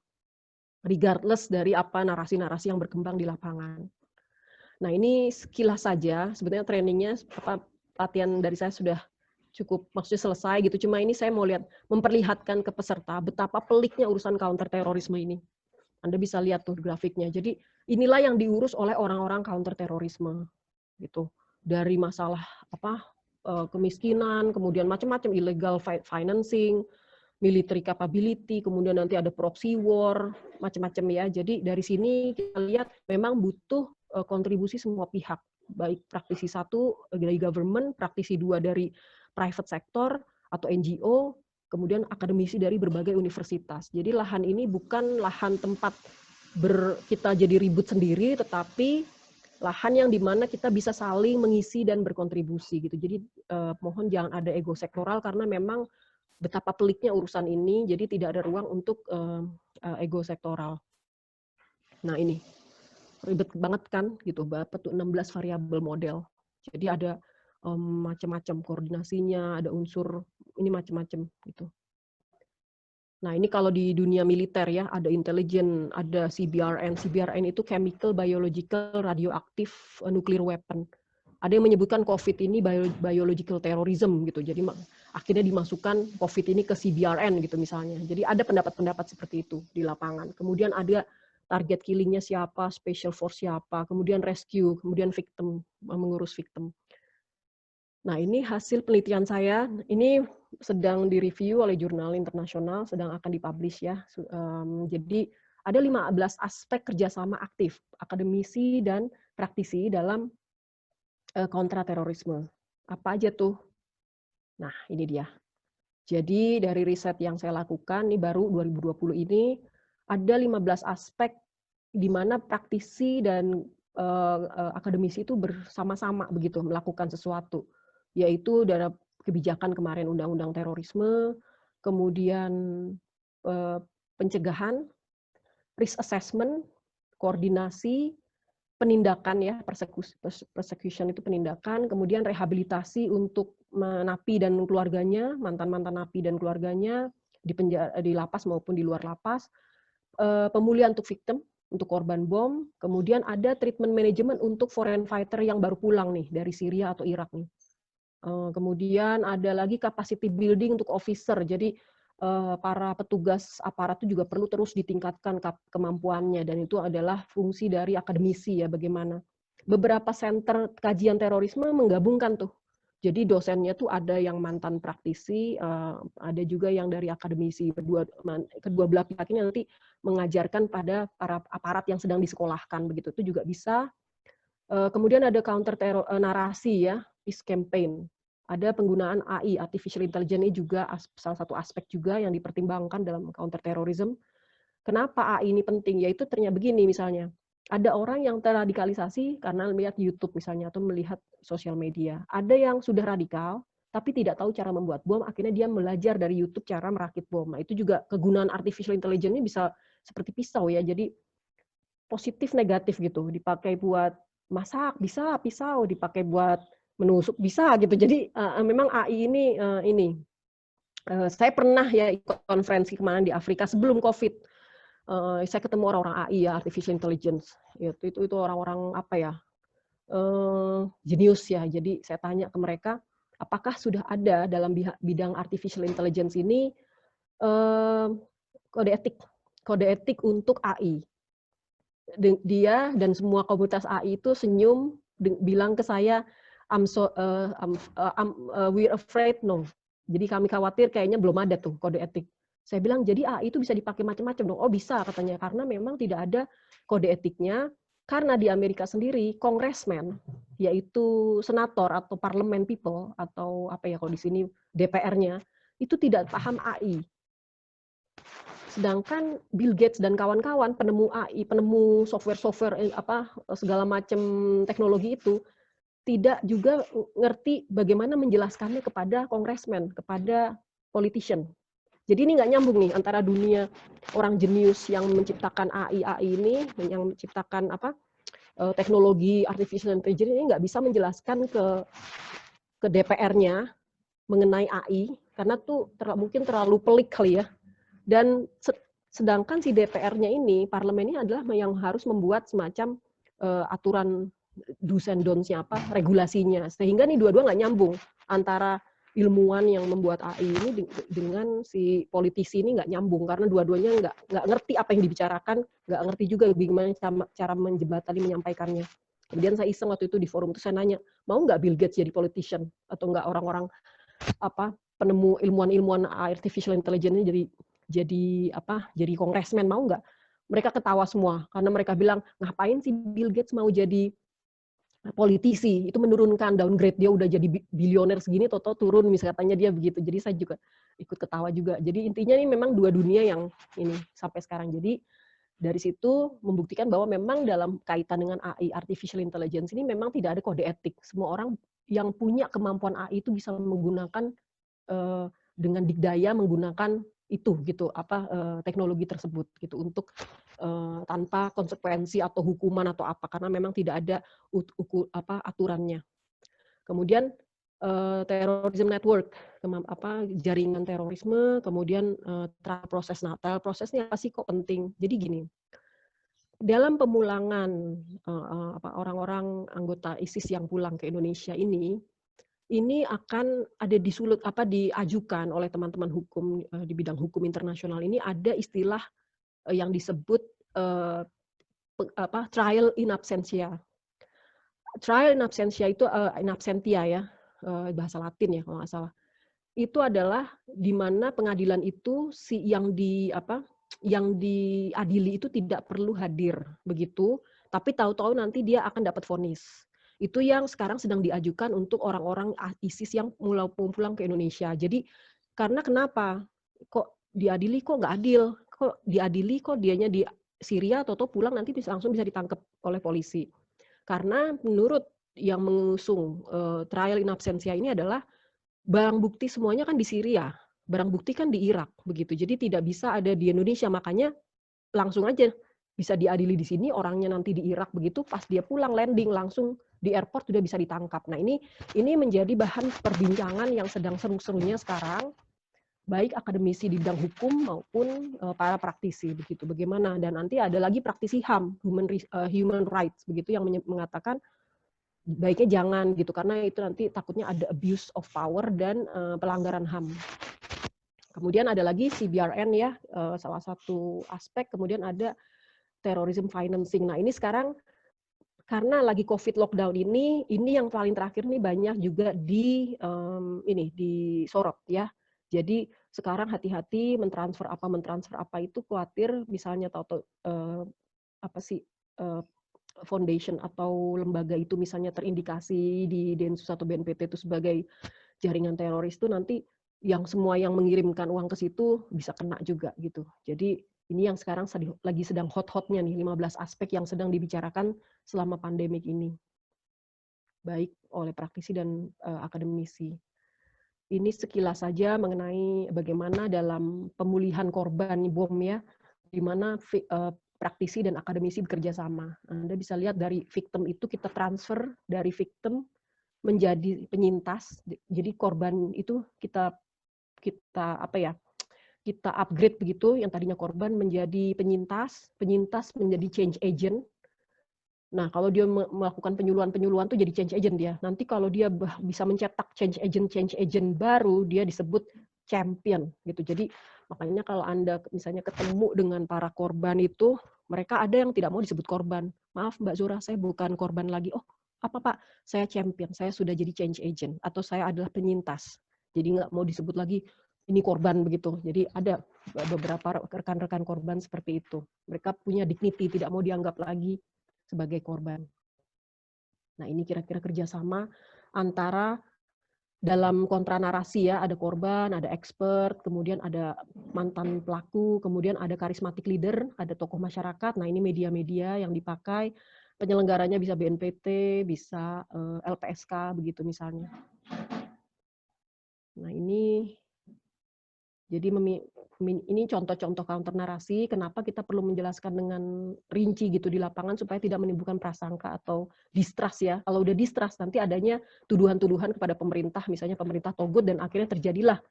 Regardless dari apa narasi-narasi yang berkembang di lapangan. Nah, ini sekilas saja sebetulnya trainingnya latihan dari saya sudah cukup maksudnya selesai gitu. Cuma ini saya mau memperlihatkan ke peserta betapa peliknya urusan counter terorisme ini. Anda bisa lihat tuh grafiknya. Jadi inilah yang diurus oleh orang-orang counter terorisme gitu. dari masalah kemiskinan, kemudian macam-macam illegal financing, military capability, kemudian nanti ada proxy war, macam-macam ya. Jadi dari sini kita lihat memang butuh kontribusi semua pihak, baik praktisi satu dari government, praktisi dua dari private sector atau NGO, kemudian akademisi dari berbagai universitas. Jadi lahan ini bukan lahan tempat kita jadi ribut sendiri, tetapi lahan yang dimana kita bisa saling mengisi dan berkontribusi gitu. Jadi mohon jangan ada ego sektoral karena memang betapa peliknya urusan ini, jadi tidak ada ruang untuk ego sektoral. Nah ini ribet banget kan gitu, Bapak tuh 16 variabel model. Jadi ada macam-macam koordinasinya, ada unsur ini macam-macam gitu. Nah ini kalau di dunia militer ya, ada intelijen, ada CBRN. CBRN itu chemical, biological, radioactive, nuclear weapon. Ada yang menyebutkan COVID ini biological terrorism gitu. Jadi akhirnya dimasukkan COVID ini ke CBRN gitu misalnya. Jadi ada pendapat-pendapat seperti itu di lapangan. Kemudian ada target killingnya siapa, special force siapa, kemudian rescue, kemudian victim, mengurus victim. Nah ini hasil penelitian saya. Ini sedang direview oleh jurnal internasional, sedang akan dipublish ya. Jadi ada 15 aspek kerjasama aktif akademisi dan praktisi dalam kontra terorisme. Apa aja tuh? Nah, ini dia. Jadi dari riset yang saya lakukan, ini baru 2020 ini, ada 15 aspek di mana praktisi dan akademisi itu bersama-sama begitu melakukan sesuatu. Yaitu dalam kebijakan kemarin undang-undang terorisme, kemudian pencegahan, risk assessment, koordinasi, penindakan ya, persecution itu penindakan, kemudian rehabilitasi untuk napi dan keluarganya, mantan-mantan napi dan keluarganya di penjara, di lapas maupun di luar lapas, pemulihan untuk victim, untuk korban bom, kemudian ada treatment management untuk foreign fighter yang baru pulang nih dari Syria atau Irak nih. Kemudian ada lagi capacity building untuk officer, jadi para petugas aparat itu juga perlu terus ditingkatkan kemampuannya, dan itu adalah fungsi dari akademisi ya, bagaimana. Beberapa center kajian terorisme menggabungkan tuh. Jadi dosennya tuh ada yang mantan praktisi, ada juga yang dari akademisi. Kedua belah pihak ini nanti mengajarkan pada para aparat yang sedang disekolahkan begitu. Itu juga bisa. Kemudian ada counter teror narasi ya, peace campaign. Ada penggunaan AI, artificial intelligence ini juga salah satu aspek juga yang dipertimbangkan dalam counter terrorism. Kenapa AI ini penting? Yaitu ternyata begini misalnya, ada orang yang terradikalisasi karena melihat YouTube misalnya atau melihat sosial media. Ada yang sudah radikal tapi tidak tahu cara membuat bom, akhirnya dia belajar dari YouTube cara merakit bom. Nah, itu juga kegunaan artificial intelligence ini bisa seperti pisau ya. Jadi positif negatif gitu, dipakai buat masak bisa pisau, dipakai buat menusuk bisa gitu. Jadi memang AI ini saya pernah ya ikut konferensi kemarin di Afrika sebelum COVID. Saya ketemu orang-orang AI ya, artificial intelligence. Itu orang-orang apa ya, jenius ya. Jadi saya tanya ke mereka, apakah sudah ada dalam bidang artificial intelligence ini kode etik untuk AI. Dia dan semua komunitas AI itu senyum bilang ke saya, we're afraid no. Jadi kami khawatir kayaknya belum ada tuh kode etik. Saya bilang jadi AI itu bisa dipakai macam-macam dong. Oh bisa katanya, karena memang tidak ada kode etiknya. Karena di Amerika sendiri congressman, yaitu senator atau parliament people atau apa ya kalau di sini DPR-nya itu tidak paham AI. Sedangkan Bill Gates dan kawan-kawan penemu AI, penemu software segala macam teknologi itu tidak juga ngerti bagaimana menjelaskannya kepada congressman, kepada politician. Jadi ini nggak nyambung nih antara dunia orang jenius yang menciptakan AI ini, yang menciptakan teknologi artificial intelligence ini nggak bisa menjelaskan ke DPR-nya mengenai AI karena tuh mungkin terlalu pelik kali ya. Dan sedangkan si DPR-nya ini, parlemen ini adalah yang harus membuat semacam aturan do's and don'ts-nya regulasinya. Sehingga nih dua-dua nggak nyambung antara ilmuwan yang membuat AI ini dengan si politisi ini nggak nyambung karena dua-duanya nggak ngerti apa yang dibicarakan, nggak ngerti juga bagaimana cara menjembatani menyampaikannya. Kemudian saya iseng waktu itu di forum itu saya nanya, mau nggak Bill Gates jadi politician atau nggak orang-orang penemu ilmuwan-ilmuwan artificial intelligence ini jadi kongresmen, mau nggak? Mereka ketawa semua karena mereka bilang, ngapain sih Bill Gates mau jadi politisi, itu menurunkan, downgrade, dia udah jadi bilioner segini, toto turun, misalnya katanya dia begitu. Jadi saya juga ikut ketawa juga. Jadi intinya ini memang dua dunia yang ini sampai sekarang. Jadi dari situ membuktikan bahwa memang dalam kaitan dengan AI, artificial intelligence ini memang tidak ada kode etik. Semua orang yang punya kemampuan AI itu bisa menggunakan dengan dikdaya menggunakan itu gitu teknologi tersebut gitu untuk tanpa konsekuensi atau hukuman atau apa, karena memang tidak ada aturannya. Kemudian terrorism network, jaringan terorisme, kemudian trial proses. Nah, trial prosesnya apa sih kok penting? Jadi gini, dalam pemulangan orang-orang anggota ISIS yang pulang ke Indonesia ini akan ada diajukan oleh teman-teman hukum di bidang hukum internasional ini, ada istilah yang disebut trial in absentia. Trial in absentia itu in absentia ya, bahasa Latin ya kalau nggak salah. Itu adalah di mana pengadilan itu yang diadili itu tidak perlu hadir begitu, tapi tahu-tahu nanti dia akan dapat vonis. Itu yang sekarang sedang diajukan untuk orang-orang ISIS yang mulai pulang ke Indonesia. Jadi karena kenapa? Kok diadili kok nggak adil? Kok diadili kok dianya di Syria atau pulang nanti langsung bisa ditangkap oleh polisi. Karena menurut yang mengusung trial in absentia ini adalah barang bukti semuanya kan di Syria, barang bukti kan di Irak begitu. Jadi tidak bisa ada di Indonesia, makanya langsung aja bisa diadili di sini, orangnya nanti di Irak begitu, pas dia pulang landing langsung di airport sudah bisa ditangkap. Nah, ini menjadi bahan perbincangan yang sedang seru-serunya sekarang, baik akademisi di bidang hukum maupun para praktisi begitu. Bagaimana? Dan nanti ada lagi praktisi HAM, human rights begitu, yang mengatakan baiknya jangan gitu, karena itu nanti takutnya ada abuse of power dan pelanggaran HAM. Kemudian ada lagi CBRN ya, salah satu aspek. Kemudian ada terrorism financing. Nah, ini sekarang karena lagi COVID lockdown ini yang paling terakhir nih banyak juga disorot ya. Jadi sekarang hati-hati mentransfer apa itu khawatir misalnya foundation atau lembaga itu misalnya terindikasi di Densus atau BNPT itu sebagai jaringan teroris, itu nanti yang semua yang mengirimkan uang ke situ bisa kena juga gitu. Jadi ini yang sekarang lagi sedang hot-hotnya nih, 15 aspek yang sedang dibicarakan selama pandemik ini, baik oleh praktisi dan akademisi. Ini sekilas saja mengenai bagaimana dalam pemulihan korban bom ya, di mana praktisi dan akademisi bekerja sama. Anda bisa lihat dari victim itu kita transfer dari victim menjadi penyintas. Jadi korban itu kita upgrade begitu, yang tadinya korban menjadi penyintas menjadi change agent. Nah, kalau dia melakukan penyuluhan tuh jadi change agent dia. Nanti kalau dia bisa mencetak change agent baru, dia disebut champion gitu. Jadi makanya kalau Anda misalnya ketemu dengan para korban itu, mereka ada yang tidak mau disebut korban. Maaf Mbak Zura, saya bukan korban lagi. Oh, apa Pak? Saya champion, saya sudah jadi change agent, atau saya adalah penyintas. Jadi nggak mau disebut lagi ini korban begitu. Jadi ada beberapa rekan-rekan korban seperti itu. Mereka punya dignity, tidak mau dianggap lagi sebagai korban. Nah, ini kira-kira kerjasama antara dalam kontra narasi ya, ada korban, ada expert, kemudian ada mantan pelaku, kemudian ada charismatic leader, ada tokoh masyarakat. Nah, ini media-media yang dipakai, penyelenggaranya bisa BNPT, bisa LPSK, begitu misalnya. Nah, ini jadi ini contoh-contoh counter narasi, kenapa kita perlu menjelaskan dengan rinci gitu di lapangan supaya tidak menimbulkan prasangka atau distrust ya. Kalau udah distrust nanti adanya tuduhan-tuduhan kepada pemerintah, misalnya pemerintah togut, dan akhirnya terjadilah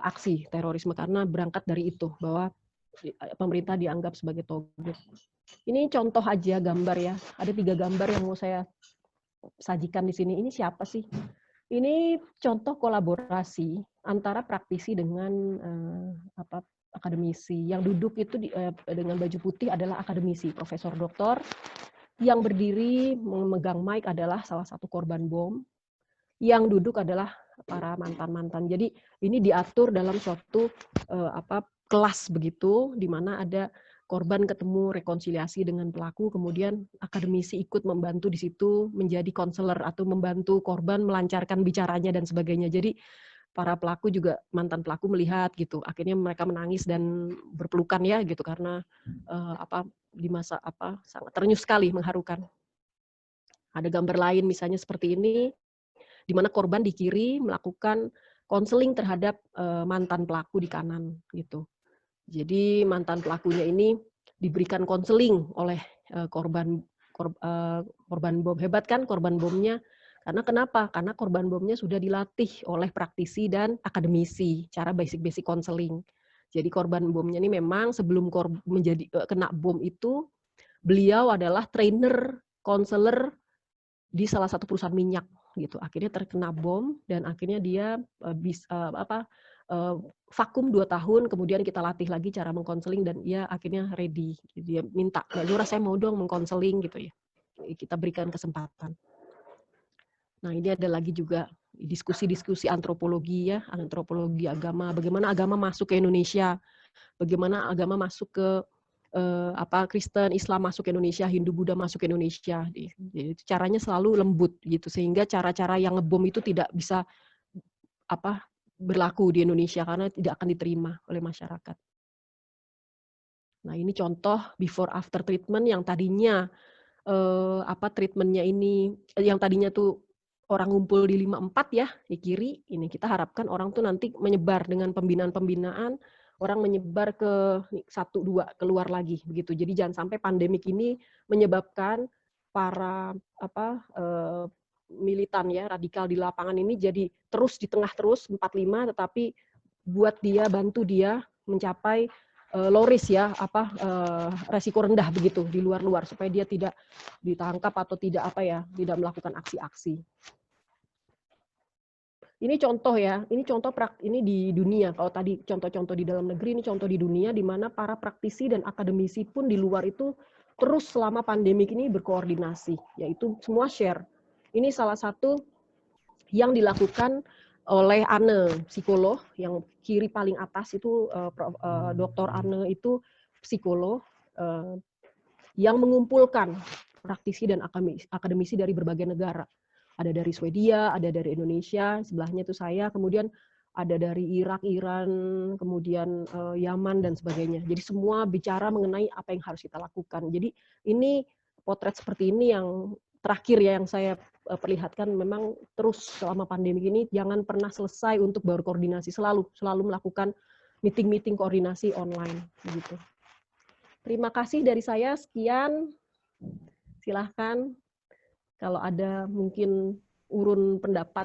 aksi terorisme karena berangkat dari itu, bahwa pemerintah dianggap sebagai togut. Ini contoh aja gambar ya, ada 3 gambar yang mau saya sajikan di sini. Ini siapa sih? Ini contoh kolaborasi antara praktisi dengan akademisi. Yang duduk itu dengan baju putih adalah akademisi, Profesor Doktor Yang berdiri memegang mic adalah salah satu korban bom, yang duduk adalah para mantan-mantan. Jadi ini diatur dalam suatu kelas begitu, di mana ada korban ketemu rekonsiliasi dengan pelaku, kemudian akademisi ikut membantu di situ menjadi konselor atau membantu korban melancarkan bicaranya dan sebagainya. Jadi para pelaku juga, mantan pelaku melihat gitu, akhirnya mereka menangis dan berpelukan ya gitu, karena di masa sangat terenyuh sekali, mengharukan. Ada gambar lain misalnya seperti ini, di mana korban di kiri melakukan konseling terhadap mantan pelaku di kanan gitu. Jadi mantan pelakunya ini diberikan konseling oleh korban bom. Hebat kan korban bomnya? Karena kenapa? Karena korban bomnya sudah dilatih oleh praktisi dan akademisi cara basic-basic konseling. Jadi korban bomnya ini memang sebelum kena bom itu, beliau adalah trainer konselor di salah satu perusahaan minyak gitu. Akhirnya terkena bom dan akhirnya dia vakum 2 tahun, kemudian kita latih lagi cara mengkonseling dan dia akhirnya ready. Dia minta, "Mbak Lura, saya mau dong mengkonseling," gitu ya. Kita berikan kesempatan. Nah, ini ada lagi juga diskusi-diskusi antropologi ya, antropologi agama, bagaimana agama masuk ke Indonesia, bagaimana agama masuk ke Kristen, Islam masuk ke Indonesia, Hindu, Buddha masuk ke Indonesia. Jadi caranya selalu lembut gitu, sehingga cara-cara yang ngebom itu tidak bisa berlaku di Indonesia karena tidak akan diterima oleh masyarakat. Nah, ini contoh before after treatment yang tadinya treatmentnya ini yang tadinya tuh orang ngumpul di 54 ya di kiri, ini kita harapkan orang tuh nanti menyebar dengan pembinaan-pembinaan, orang menyebar ke 1, 2 keluar lagi begitu. Jadi jangan sampai pandemik ini menyebabkan para militan ya radikal di lapangan ini jadi terus di tengah terus 45, tetapi bantu dia mencapai low risk ya resiko rendah begitu di luar supaya dia tidak ditangkap atau tidak tidak melakukan aksi-aksi. Ini contoh ya, ini di dunia. Kalau tadi contoh-contoh di dalam negeri, ini contoh di dunia di mana para praktisi dan akademisi pun di luar itu terus selama pandemi ini berkoordinasi, yaitu semua share. Ini salah satu yang dilakukan oleh Anne, psikolog, yang kiri paling atas itu Dr. Anne itu psikolog yang mengumpulkan praktisi dan akademisi dari berbagai negara. Ada dari Swedia, ada dari Indonesia, sebelahnya itu saya, kemudian ada dari Irak, Iran, kemudian Yaman, dan sebagainya. Jadi semua bicara mengenai apa yang harus kita lakukan. Jadi ini potret seperti ini yang terakhir ya yang saya perlihatkan, memang terus selama pandemi ini jangan pernah selesai untuk berkoordinasi, selalu melakukan meeting koordinasi online begitu. Terima kasih dari saya, sekian. Silahkan kalau ada mungkin urun pendapat.